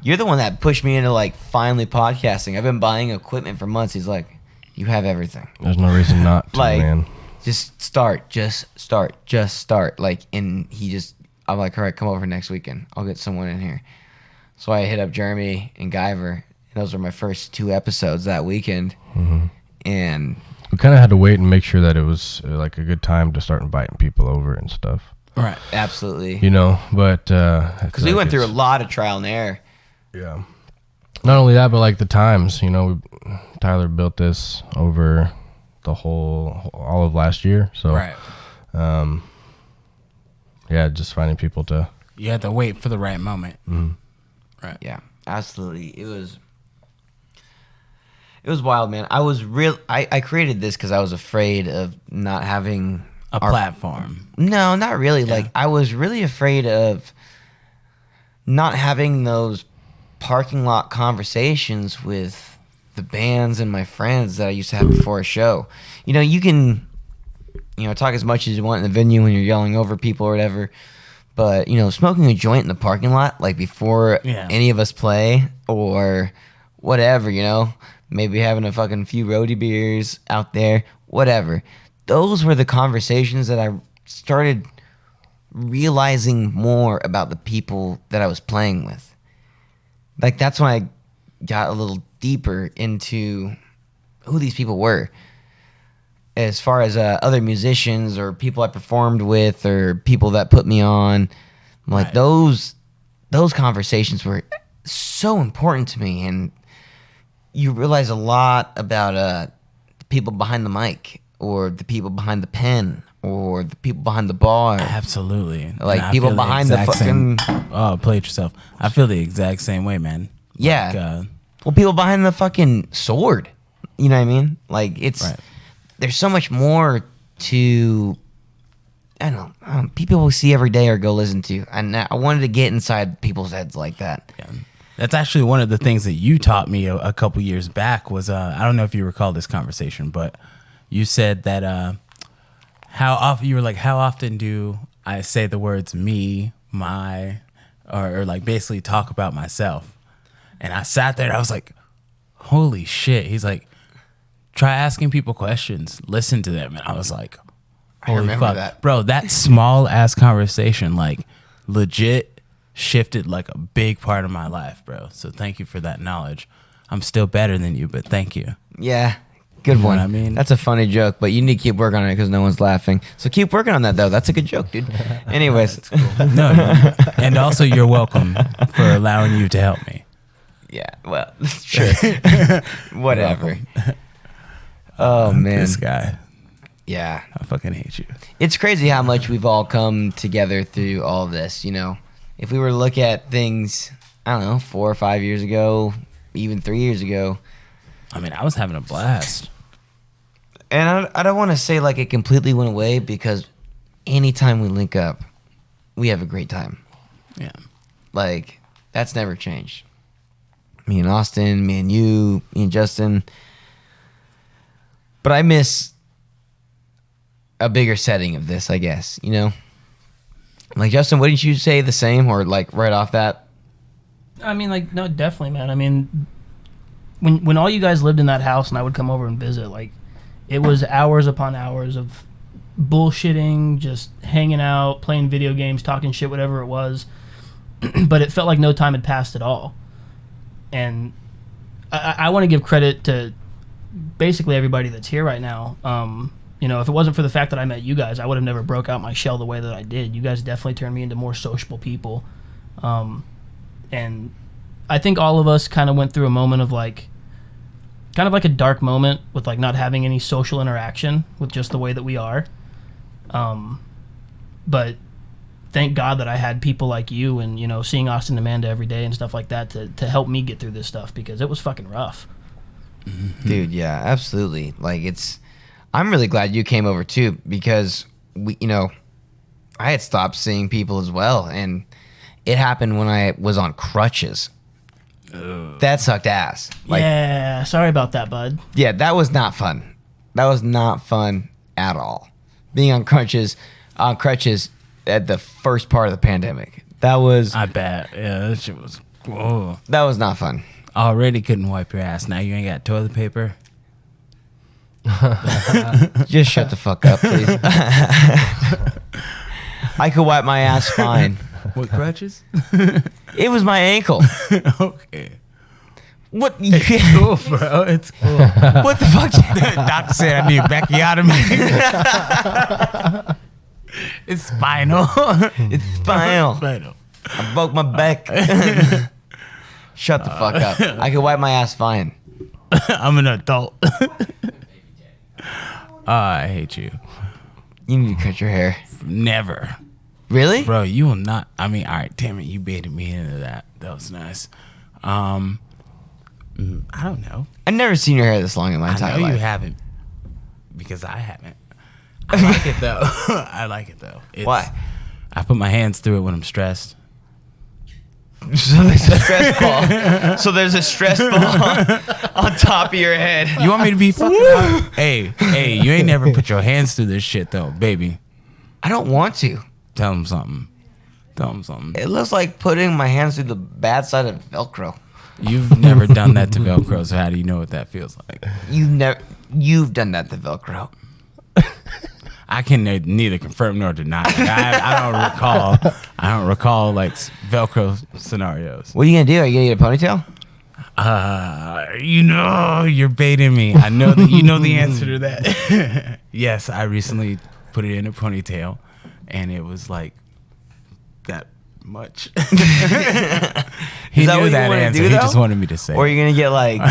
You're the one that pushed me into finally podcasting. I've been buying equipment for months. He's like, you have everything. There's no reason not to, man. Just start. And I'm like, all right, come over next weekend. I'll get someone in here. So I hit up Jeremy and Guyver. And those were my first 2 episodes that weekend. Mm-hmm. And We kind of had to wait and make sure that it was a good time to start inviting people over and stuff. Right. absolutely. But Because we went through a lot of trial and error. Yeah. Not only that, but the times. Tyler built this over the all of last year. So, Right. Yeah, just finding people to. You had to wait for the right moment. Mm-hmm. Right. Yeah, absolutely. It was wild, man. I created this because I was afraid of not having A platform. No, not really. Yeah. I was really afraid of not having those parking lot conversations with the bands and my friends that I used to have before a show. You can, talk as much as you want in the venue when you're yelling over people or whatever. But, smoking a joint in the parking lot, before any of us play or whatever, maybe having a fucking few roadie beers out there, whatever. Those were the conversations that I started realizing more about the people that I was playing with. That's when I got a little deeper into who these people were. As far as other musicians or people I performed with or people that put me on, Right. those conversations were so important to me. And you realize a lot about the people behind the mic or the people behind the pen or the people behind the bar. Absolutely. And I people feel behind the exact fucking... play it yourself. I feel the exact same way, man. Yeah. Well, people behind the fucking sword. You know what I mean? It's... Right. There's so much more to... I don't know. People we see every day or go listen to. And I wanted to get inside people's heads like that. Yeah. That's actually one of the things that you taught me a couple years back was, I don't know if you recall this conversation, but you said that how often do I say the words me, my, or basically talk about myself? And I sat there and I was like, holy shit. He's like, try asking people questions, listen to them. And I was like, holy remember fuck. that. Bro, that small ass conversation, legit shifted a big part of my life, bro. So thank you for that knowledge. I'm still better than you, but thank you. Yeah. Good You know one. what I mean? That's a funny joke, but you need to keep working on it because no one's laughing. So keep working on that, though. That's a good joke, dude. Anyways. No, and also you're welcome for allowing you to help me. Yeah, well, sure. Whatever. Oh, man. This guy. Yeah. I fucking hate you. It's crazy how much we've all come together through all of this, you know. If we were to look at things, I don't know, 4 or 5 years ago, even 3 years ago. I mean, I was having a blast. And I don't want to say like it completely went away because anytime we link up, we have a great time. Yeah. Like, that's never changed. Me and Austin, me and you, me and Justin. But I miss a bigger setting of this, I guess, you know? Like, Justin, wouldn't you say the same or like right off that? I mean, like, no, definitely, man. I mean, when all you guys lived in that house and I would come over and visit, like, it was hours upon hours of bullshitting, just hanging out, playing video games, talking shit, whatever it was. But it felt like no time had passed at all. And I want to give credit to basically everybody that's here right now. You know, if it wasn't for the fact that I met you guys, I would have never broke out my shell the way that I did. You guys definitely turned me into more sociable people. And I think all of us kind of went through a moment of like, kind of like a dark moment with like not having any social interaction with just the way that we are. But thank God that I had people like you and, you know, seeing Austin and Amanda every day and stuff like that to help me get through this stuff because it was fucking rough. Dude, yeah, absolutely. Like, I'm really glad you came over too because you know, I had stopped seeing people as well, and it happened when I was on crutches. That sucked ass. Like, yeah, sorry about that, bud. yeah, that was not fun. That was not fun at all. Being on crutches at the first part of the pandemic. That was I bet. Yeah, that shit was. Whoa. that was not fun. Already couldn't wipe your ass. Now you ain't got toilet paper. Just shut the fuck up, please. I could wipe my ass fine. What crutches? It was my ankle. Okay. What? Cool, bro. It's cool. What the fuck? Doctor said I need backiotomy. It's spinal. It's spinal. Spinal. I broke my back. Shut the fuck up. I could wipe my ass fine. I'm an adult. I hate you. You need to cut your hair. Never. Really? Bro, you will not. I mean, all right, damn it. You baited me into that. That was nice. I don't know. I've never seen your hair this long in my I entire know life. you haven't. Because I haven't. I like it, though. I like it, though. Why? I put my hands through it when I'm stressed. So there's a stress ball. So there's a stress ball on top of your head. You want me to be fucking... Hey, you ain't never put your hands through this shit, though, baby. I don't want to. Tell him something. Tell him something. It looks like putting my hands through the bad side of Velcro. You've never done that to Velcro, so how do you know what that feels like? You've done that to Velcro. I can neither confirm nor deny. Like, I don't recall like Velcro scenarios. What are you gonna do? Are you gonna get a ponytail? You know, you're baiting me. I know that you know the answer to that. Yes, I recently put it in a ponytail, and it was like that much. He that knew what you that wanna answer. do, He though? just wanted me to say. Or are you gonna get like?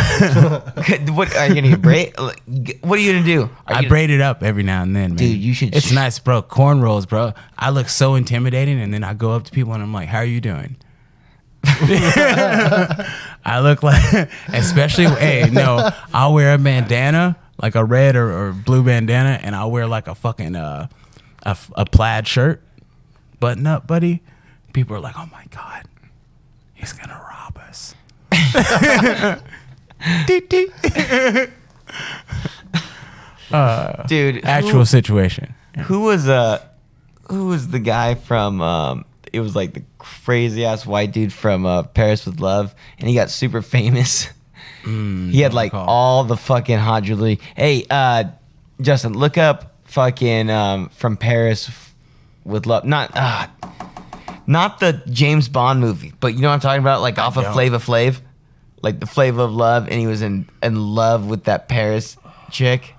What are you gonna get braid? What are you gonna do? I braid it up every now and then, man. Dude, you should It's nice, bro. Cornrows, bro. I look so intimidating, and then I go up to people and I'm like, "How are you doing?" I look like, especially, I'll wear a bandana, like a red or blue bandana, and I'll wear like a fucking a plaid shirt, button up, buddy. People are like, "Oh my god, he's gonna rob us." Dude, Actual situation. who was the guy from it was like the crazy ass white dude from Paris with Love, and he got super famous. He had like all the fucking hot jewelry. Hey, Justin, look up fucking from Paris with Love. Not the James Bond movie, but you know what I'm talking about, like off of Flava Flav, like the Flavor of Love, and he was in love with that Paris chick.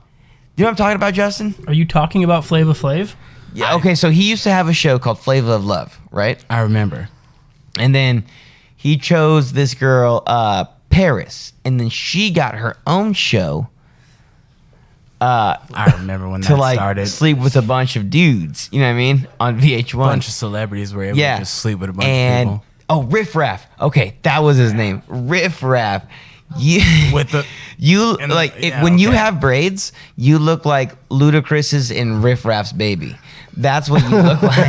You know what I'm talking about, Justin? Are you talking about Flava Flav? Yeah. Okay, so he used to have a show called Flavor of Love, right? I remember. And then he chose this girl, Paris, and then she got her own show I remember when to that like started. sleep with a bunch of dudes. You know what I mean? On VH1. A bunch of celebrities were able to just sleep with a bunch of people. Oh, Riff Raff. Okay, that was his name. Riff Raff. You With the you and- like yeah, when you okay. have braids, you look like Ludacris's in Riff Raff's baby. That's what you look like.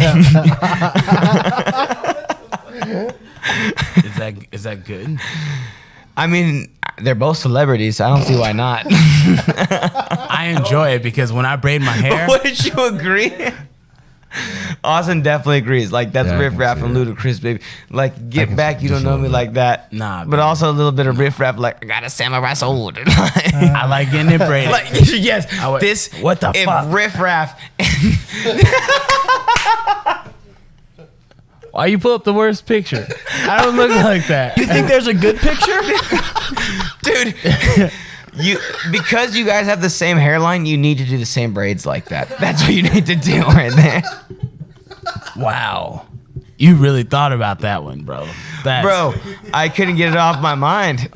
Is that good? I mean, they're both celebrities. So I don't see why not. I enjoy it because when I braid my hair, Wouldn't you agree? Austin definitely agrees. Like that's Yeah, I Riff can Raff see and it. Ludacris, baby. Like get can back, see you it don't just a know me little like that. Nah, but baby. also a little bit of Riff Raff. Like I got a samurai sword. I like getting it braided. Like yes, would- this what the if fuck? Riff Raff. Why you pull up the worst picture? I don't look like that. You think there's a good picture? Dude, you because you guys have the same hairline, you need to do the same braids like that. That's what you need to do right there. Wow, you really thought about that one, bro. That's, Bro, I couldn't get it off my mind.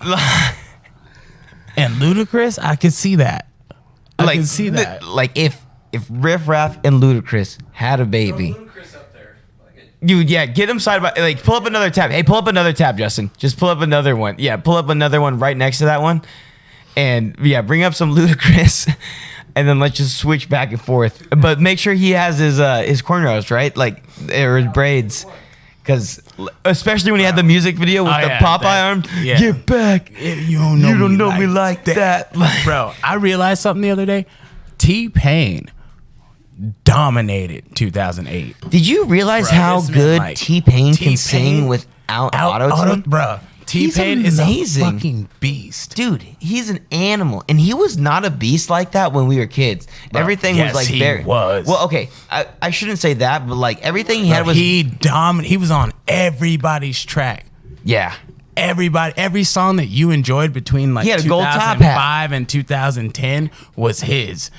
and Ludacris, I could see that. I can see that. Like if Riff Raff and Ludacris had a baby. Dude, yeah, get them side by like pull up another tab. Hey, pull up another tab, Justin. Just pull up another one. Yeah, pull up another one right next to that one. And yeah, bring up some Ludacris. And then let's just switch back and forth. But make sure he has his cornrows, right? Like or his braids. Cause especially when he had the music video with Oh, the yeah, Popeye that- arm. yeah. Get back. You don't know, You don't know me like that. Bro, I realized something the other day. T-Pain dominated 2008. Did you realize Bro, how this man, good like, T-Pain can T-Pain sing without auto-tune? Bro, He's T-Pain is a amazing. fucking beast. Dude, he's an animal, and he was not a beast like that when we were kids. Everything yes, was like he very. was. Well, okay, I shouldn't say that, but like everything he had Bro, was. he was on everybody's track. Yeah, Every song that you enjoyed between like He had a gold top hat. 2005 and 2010 was his.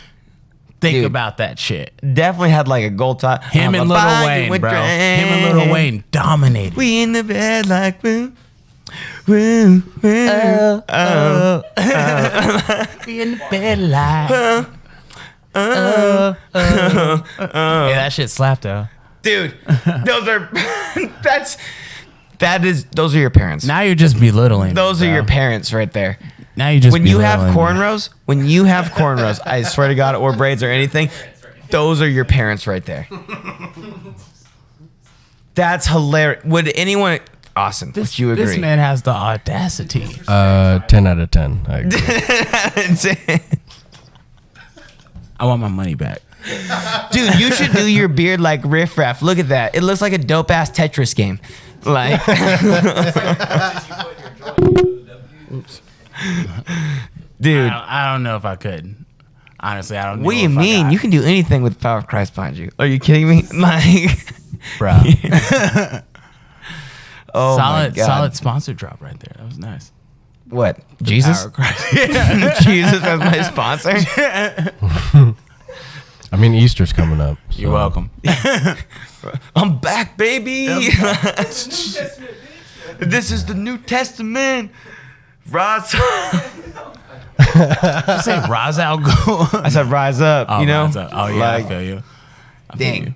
Think Dude. about that shit. definitely had like a gold top. Him I'm and a Lil body Wayne, with bro. drag. Him and Lil Wayne dominated. We in the bed like woo, woo, woo. We in the bed like. Hey, that shit slapped though. Dude, those are those are your parents. Now you're just belittling. Those me, are bro. your parents right there. Now you just When you have belittling me. cornrows, I swear to God, or braids or anything, those are your parents right there. That's hilarious. Would anyone? Awesome. Would you agree? This man has the audacity. 10 out of 10. I agree. I want my money back. Dude, you should do your beard like Riff Raff. Look at that. It looks like a dope ass Tetris game. Like, dude, I don't know if I could. Honestly, I don't know. what do you if I mean? got- You can do anything with the power of Christ behind you. Are you kidding me? Like, bro. oh my God. solid sponsor drop right there. That was nice. What? Jesus? Power of Christ. Jesus as my sponsor? I mean, Easter's coming up. You're so- welcome. I'm back, baby. This is the New Testament. Rise. You say Rise Al Go. I said rise up, Oh, you know? Rise Up. Oh yeah, Like, I feel you. I feel dang. you.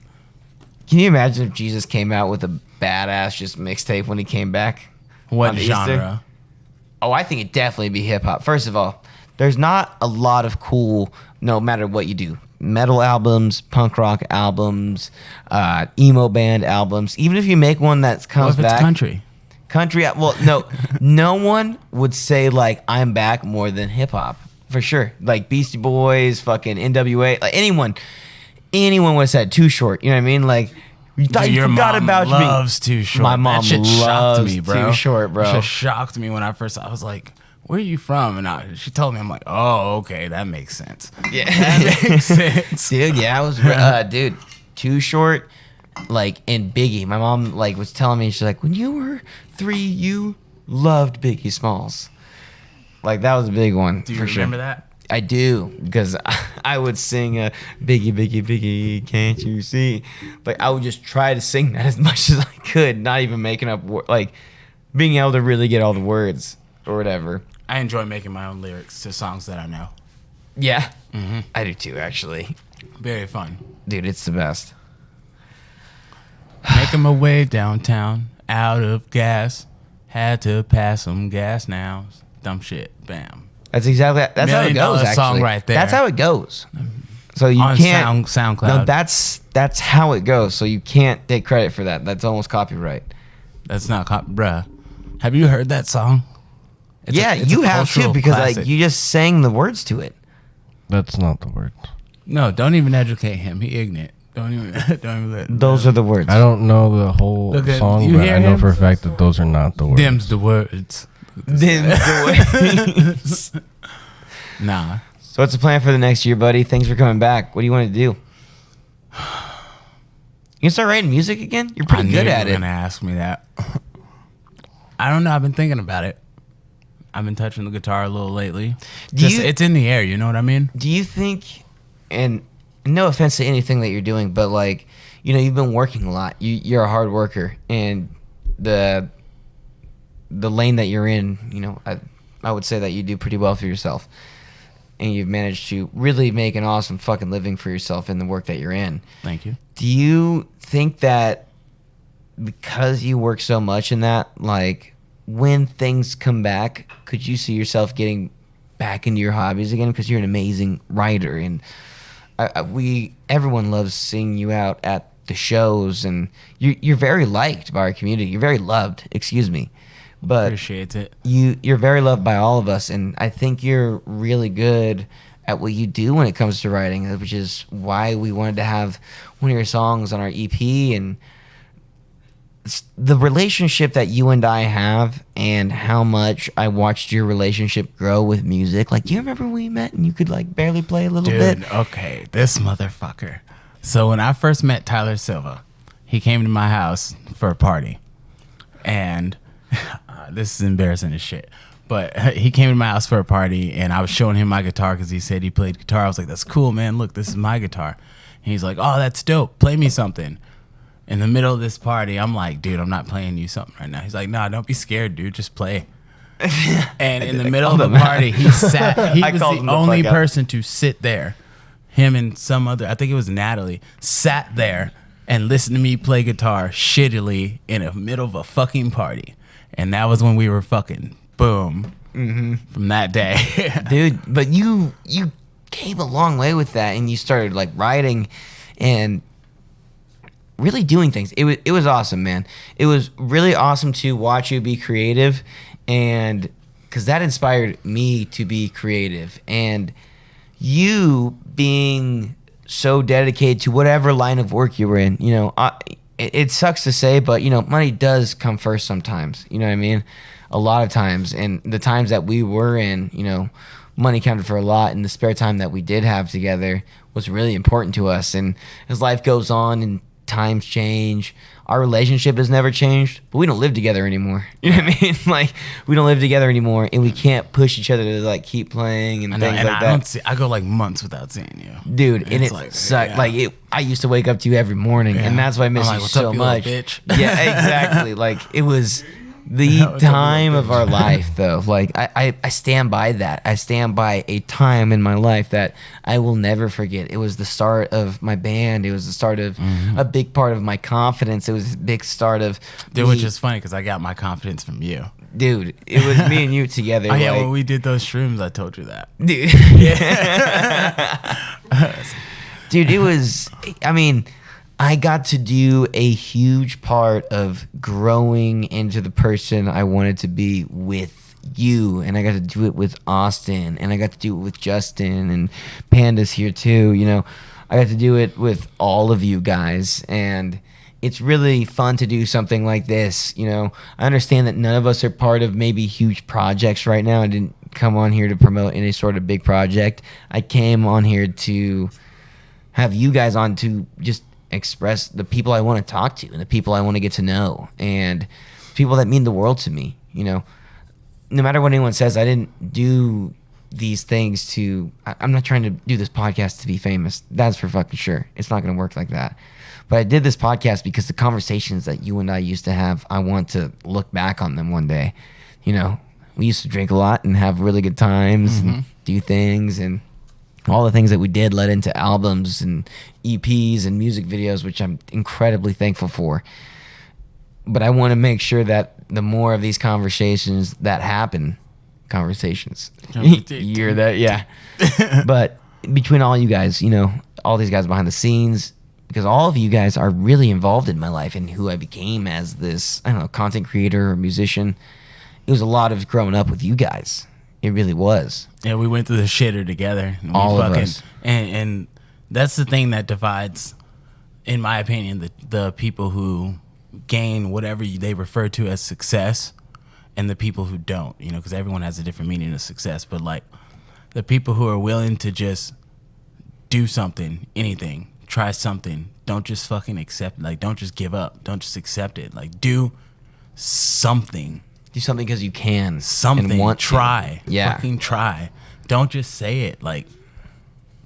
Can you imagine if Jesus came out with a badass just mixtape when he came back? What on Easter? genre? Oh, I think it'd definitely be hip hop. First of all, there's not a lot of cool, no matter what you do, metal albums, punk rock albums, emo band albums. Even if you make one that What comes if it's back, country? well, no one would say like I'm back more than hip hop for sure. Like Beastie Boys, fucking NWA, like anyone would have said Too Short. You know what I mean? Like you thought Dude, you your forgot mom about loves Too Short. My mom that shit shocked loves me, bro. Too Short, bro. That shit shocked me when I was like, "Where are you from?" And she told me, I'm like, "Oh, okay, that makes sense." Yeah, That makes sense. dude. Yeah, I was dude. Too Short, like in Biggie. My mom like was telling me she's like, when you were 3, you loved Biggie Smalls. Like that was a big one. Do you for remember sure. that? I do, because I would sing Biggie, Biggie, Biggie, can't you see? Like, I would just try to sing that as much as I could, not even making up, like, being able to really get all the words or whatever. I enjoy making my own lyrics to songs that I know. Yeah. I do too, actually. Very fun. Dude, it's the best. Making my way downtown, out of gas. Had to pass some gas now. Dumb shit. Bam. That's exactly that's how it $1 million goes. Actually, song right there. That's how it goes. So you On can't SoundCloud. No, that's how it goes. So you can't take credit for that. That's almost copyright. That's not bruh. Have you heard that song? It's you a have to cultural because classic. like you just sang the words to it. That's not the word. No, don't even educate him. He ignorant. Don't even let Those are the words. I don't know the whole Look at- song, you but hear I know him? for a fact that those are not the words. Them's the words. Nah. So what's the plan for the next year, buddy? Thanks for coming back. What do you want to do? You can start writing music again? You're pretty I knew good you at were it. gonna ask me that. I don't know. I've been thinking about it. I've been touching the guitar a little lately. It's in the air. You know what I mean? Do you think, and no offense to anything that you're doing, but like, you know, you've been working a lot. You're a hard worker, and the lane that you're in, you know, I would say that you do pretty well for yourself, and you've managed to really make an awesome fucking living for yourself in the work that you're in. Thank you. Do you think that because you work so much in that, like, when things come back, could you see yourself getting back into your hobbies again? Because you're an amazing writer, and everyone loves seeing you out at the shows, and you're very liked by our community. You're very loved, excuse me, but Appreciate it. you're very loved by all of us, and I think you're really good at what you do when it comes to writing, which is why we wanted to have one of your songs on our EP. And the relationship that you and I have, and how much I watched your relationship grow with music. Like, do you remember when we met and you could like barely play a little Dude, bit? okay, this motherfucker. So when I first met Tyler Silva, he came to my house for a party, and this is embarrassing as shit. But he came to my house for a party, and I was showing him my guitar because he said he played guitar. I was like, "That's cool, man. Look, this is my guitar." And he's like, "Oh, that's dope. Play me something." In the middle of this party, I'm like, "Dude, I'm not playing you something right now." He's like, "Nah, don't be scared, dude. Just play." And in the middle of the party, he sat. He I was called the him the only fuck out. person to sit there. Him and some other, I think it was Natalie, sat there and listened to me play guitar shittily in the middle of a fucking party. And that was when we were fucking boom from that day. Dude, but you came a long way with that, and you started like writing and really doing things. It was awesome, man. It was really awesome to watch you be creative, and because that inspired me to be creative. And you being so dedicated to whatever line of work you were in, you know, it sucks to say, but you know, money does come first sometimes. You know what I mean? A lot of times, and the times that we were in, you know, money counted for a lot, and the spare time that we did have together was really important to us. And as life goes on and times change, our relationship has never changed, but we don't live together anymore. You know what I mean? Like, we don't live together anymore, and we can't push each other to like keep playing and I know, things and like I that. don't see, I go like months without seeing you. Dude, and It's it like, sucked. yeah. Like, I used to wake up to you every morning, Yeah. and that's why I miss I'm you like, "What's so up, you little much." bitch? Yeah, exactly. Like, it was the What's up, you time little of our life, though. Like, I stand by that. I stand by a time in my life that I will never forget. It was the start of my band. It was the start of a big part of my confidence. It was a big start of Dude, me- which is funny because I got my confidence from you. dude. It was me and you together. Oh, yeah, like, when we did those shrooms, I told you that. dude. Dude, it was, I mean, I got to do a huge part of growing into the person I wanted to be with you, and I got to do it with Austin, and I got to do it with Justin, and Panda's here too. You know, I got to do it with all of you guys, and it's really fun to do something like this. You know, I understand that none of us are part of maybe huge projects right now. I didn't come on here to promote any sort of big project. I came on here to have you guys on to just express the people I want to talk to and the people I want to get to know and people that mean the world to me. You know, no matter what anyone says, I didn't do these things to, I'm not trying to do this podcast to be famous. That's for fucking sure. It's not going to work like that. But I did this podcast because the conversations that you and I used to have, I want to look back on them one day. You know, we used to drink a lot and have really good times and do things, and all the things that we did led into albums and EPs and music videos, which I'm incredibly thankful for. But I want to make sure that the more of these conversations that happen, you hear that? Yeah. But between all you guys, you know, all these guys behind the scenes, because all of you guys are really involved in my life and who I became as this, I don't know, content creator or musician. It was a lot of growing up with you guys. It really was. Yeah, we went through the shitter together. All of us. And that's the thing that divides, in my opinion, the people who gain whatever they refer to as success and the people who don't, you know, because everyone has a different meaning of success. But like the people who are willing to just do something, anything, try something, don't just fucking accept, like don't just give up, don't just accept it. Like do something. Do something because you can. Something. And want try. To. Yeah. Fucking try. Don't just say it. Like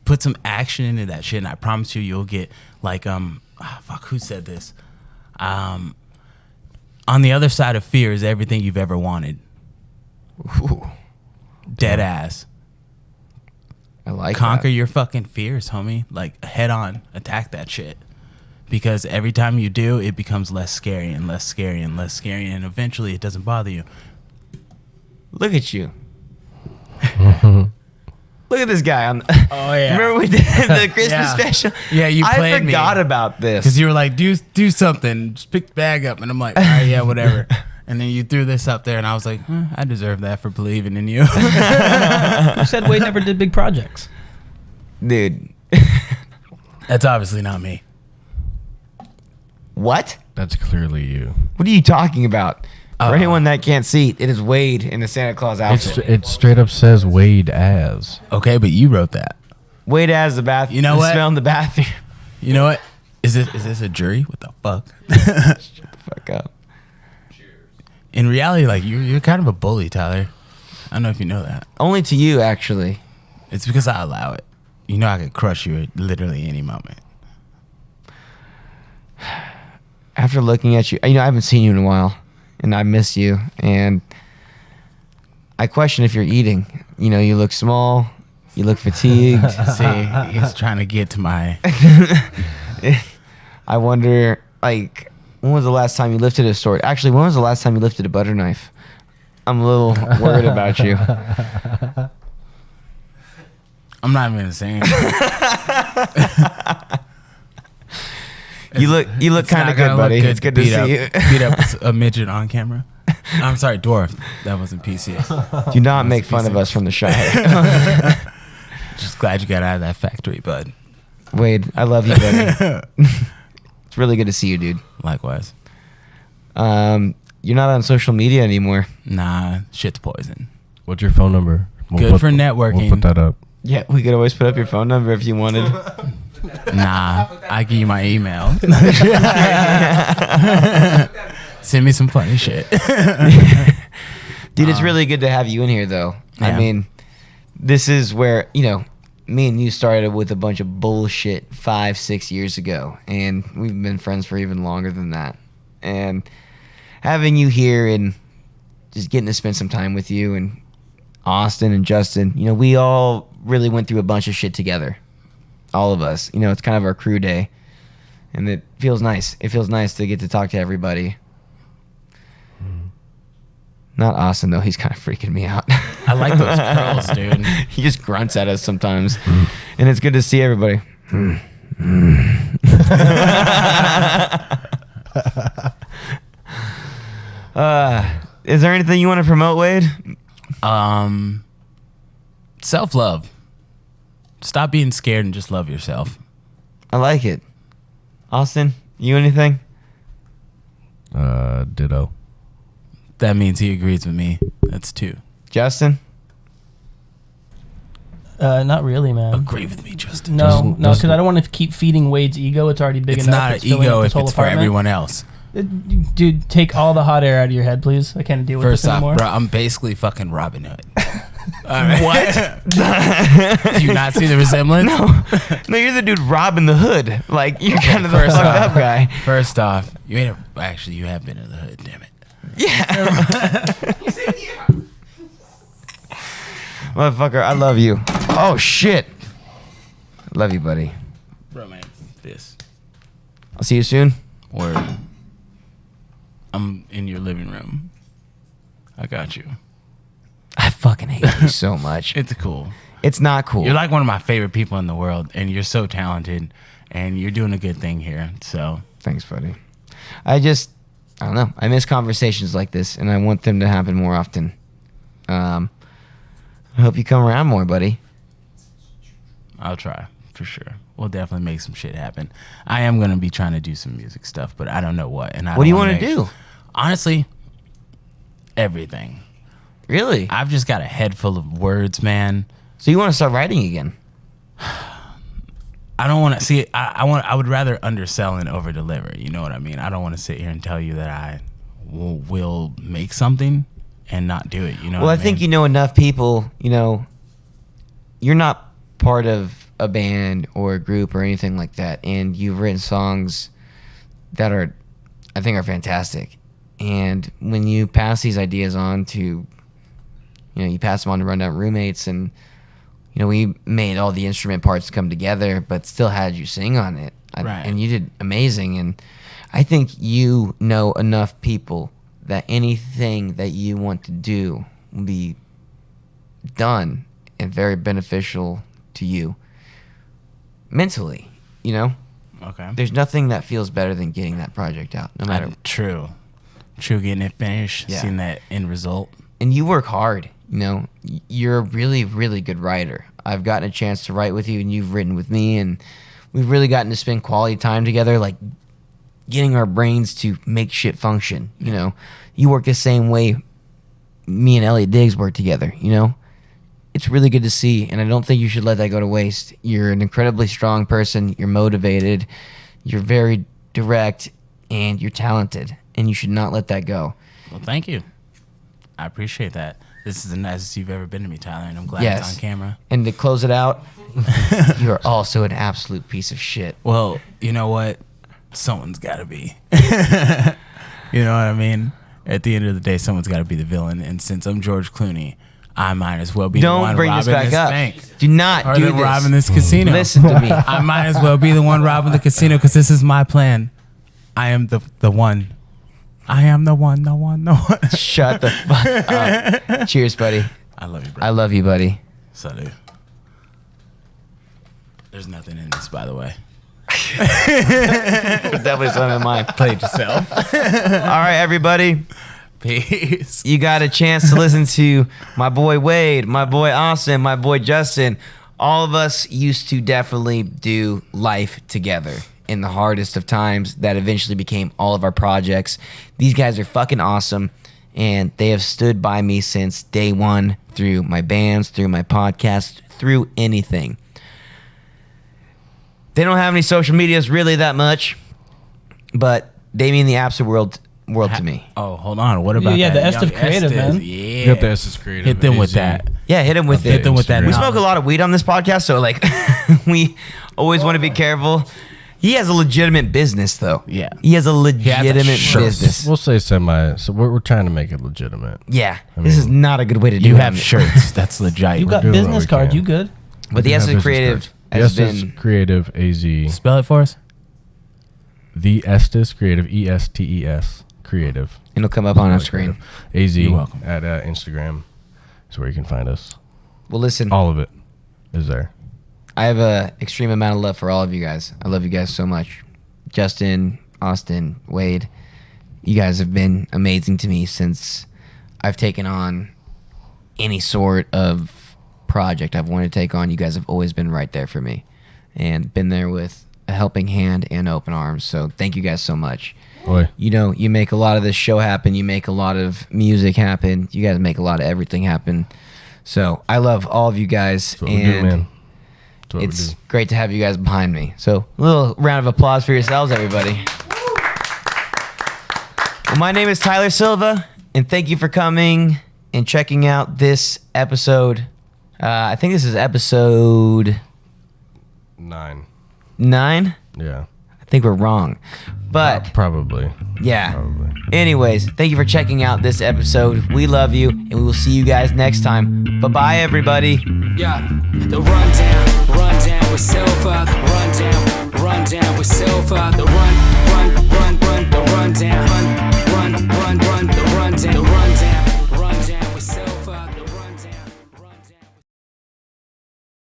put some action into that shit, and I promise you'll get like fuck, who said this? On the other side of fear is everything you've ever wanted. Ooh. Dead ass. I like Conquer that. your fucking fears, homie. Like head on, attack that shit. Because every time you do, it becomes less scary and less scary and less scary, and eventually it doesn't bother you. Look at you. Look at this guy on. Oh yeah. Remember we did the Christmas Yeah. special? Yeah, you played I me. forgot about this. Because you were like, do something, just pick the bag up, and I'm like, all right, yeah, whatever. And then you threw this up there, and I was like, I deserve that for believing in you. You said Wade never did big projects. Dude. That's obviously not me. What? That's clearly you. What are you talking about? For anyone that can't see, it is Wade in the Santa Claus outfit. It straight up says Wade as. Okay, but you wrote that. Wade has the bath. You know the what? smell in the bathroom. You know what? Is this a jury? What the fuck? Shut the fuck up. In reality, like you're kind of a bully, Tyler. I don't know if you know that. Only to you, actually. It's because I allow it. You know I could crush you at literally any moment. After looking at you, I haven't seen you in a while, and I miss you, and I question if you're eating. You know, you look small, you look fatigued. See, he's trying to get to my... I wonder, like, when was the last time you lifted a sword? Actually, when was the last time you lifted a butter knife? I'm a little worried about you. I'm not even going to say anything. You look kind of good, buddy. It's good to see you. Beat up a midget on camera. I'm sorry, dwarf. That wasn't PC. Do not make fun of us from the Shire. Just glad you got out of that factory, bud. Wade, I love you, buddy. It's really good to see you, dude. Likewise. You're not on social media anymore. Nah, shit's poison. What's your phone number? Good for networking. We'll put that up. Yeah, we could always put up your phone number if you wanted. Nah, I give you my email. Send me some funny shit. Dude, it's really good to have you in here, though. Yeah. I mean, this is where, you know, me and you started with a bunch of bullshit 5-6 years ago, and we've been friends for even longer than that. And having you here and just getting to spend some time with you and Austin and Justin, you know, we all really went through a bunch of shit together. All of us. You know, it's kind of our crew day. And it feels nice. It feels nice to get to talk to everybody. Not Austin, though. He's kind of freaking me out. I like those curls, dude. He just grunts at us sometimes. And it's good to see everybody. Is there anything you want to promote, Wade? Self-love. Stop being scared and just love yourself. I like it. Austin, you anything? Ditto. That means he agrees with me. That's 2. Justin? Not really, man. Agree with me, Justin. No, because I don't want to keep feeding Wade's ego. It's already big It's enough. not an filling ego up this if whole it's for apartment. everyone else. Dude, take all the hot air out of your head, please. I can't deal with First this off, anymore. bro, I'm basically fucking Robin Hood. All right. What? Do you not see the resemblance? No, you're the dude robbing the hood. Like, you're kind of the first fucked off. up guy. First off, you ain't actually, you have been in the hood, damn it. Motherfucker, I love you. Oh, shit. Love you, buddy. Bro, man, this. I'll see you soon. Word. I'm in your living room. I got you. I fucking hate you so much. It's cool. It's not cool. You're like one of my favorite people in the world, and you're so talented, and you're doing a good thing here. So Thanks, buddy. I don't know. I miss conversations like this, and I want them to happen more often. I hope you come around more, buddy. I'll try for sure. We'll definitely make some shit happen. I am gonna be trying to do some music stuff, but I don't know what. And What do you want to do? Honestly, everything. Really? I've just got a head full of words, man. So you want to start writing again? I don't want to see it. I would rather undersell and over deliver. You know what I mean? I don't want to sit here and tell you that I will make something and not do it. You know. Well, I think you know enough people. You know, you're not part of a band or a group or anything like that, and you've written songs that I think are fantastic. And when you pass these ideas on to, you pass them on to Rundown roommates, and we made all the instrument parts come together, but still had you sing on it. Right. And you did amazing. And I think you know enough people that anything that you want to do will be done and very beneficial to you mentally, Okay. There's nothing that feels better than getting that project out, no matter. True. Getting it finished, Yeah. seeing that end result. And you work hard, you're a really, really good writer. I've gotten a chance to write with you, and you've written with me, and we've really gotten to spend quality time together, like getting our brains to make shit function. You work the same way me and Elliot Diggs work together. It's really good to see, and I don't think you should let that go to waste. You're an incredibly strong person. You're motivated. You're very direct, and you're talented, and you should not let that go. Well, thank you. I appreciate that. This is the nicest you've ever been to me, Tyler, and I'm glad Yes. it's on camera. And to close it out, you are also an absolute piece of shit. Well, you know what? Someone's got to be. You know what I mean? At the end of the day, someone's got to be the villain. And since I'm George Clooney, I might as well be the one Don't bring this robbing back up. bank. Do not Or do the this. robbing this casino. Listen to me. I might as well be the one robbing the casino because this is my plan. I am the one. I am the one. Shut the fuck up. Cheers, buddy. I love you, bro. I love you, buddy. Salud. There's nothing in this, by the way. There's definitely something in mine. Played yourself. All right, everybody. Peace. You got a chance to listen to my boy Wade, my boy Austin, my boy Justin. All of us used to definitely do life together in the hardest of times that eventually became all of our projects. These guys are fucking awesome, and they have stood by me since day one, through my bands, through my podcast, through anything. They don't have any social medias really that much, but they mean the absolute world to me. Oh, hold on. What about Yeah, that? the Estes young creative, Estes? man. Yeah. You got the Estes creative. Hit them with AZ. that. Yeah, hit them with Hit it. them with that. Instagram. We knowledge. smoke a lot of weed on this podcast, so like we always want to be careful. He has a legitimate business, though. Yeah. He has a has a legitimate shirt. business. We'll say semi. So we're trying to make it legitimate. Yeah, I this is mean, not a good way to do You it. have shirts. That's legit. You got doing what business we card. can. You good? But the We have Estes business Creative cards. has The Estes been. Creative AZ. Spell it for us. The Estes Creative ESTES Creative. It'll come up on our screen. AZ You're welcome. at Instagram is where you can find us. Well, listen, All of it is there. I have a extreme amount of love for all of you guys. I love you guys so much. Justin, Austin, Wade, you guys have been amazing to me since I've taken on any sort of project I've wanted to take on. You guys have always been right there for me and been there with a helping hand and open arms. So thank you guys so much. Boy, You make a lot of this show happen. You make a lot of music happen. You guys make a lot of everything happen. So I love all of you guys. that's what we do, man. That's what we It's do. great to have you guys behind me. So a little round of applause for yourselves, everybody. Well, my name is Tyler Silva, and thank you for coming and checking out this episode. I think this is episode 9. 9. Yeah. I think we're wrong. But Probably. yeah. Probably. Anyways, thank you for checking out this episode. We love you, and we will see you guys next time. Bye-bye, everybody. Yeah, the rundown, with Silver. Rundown.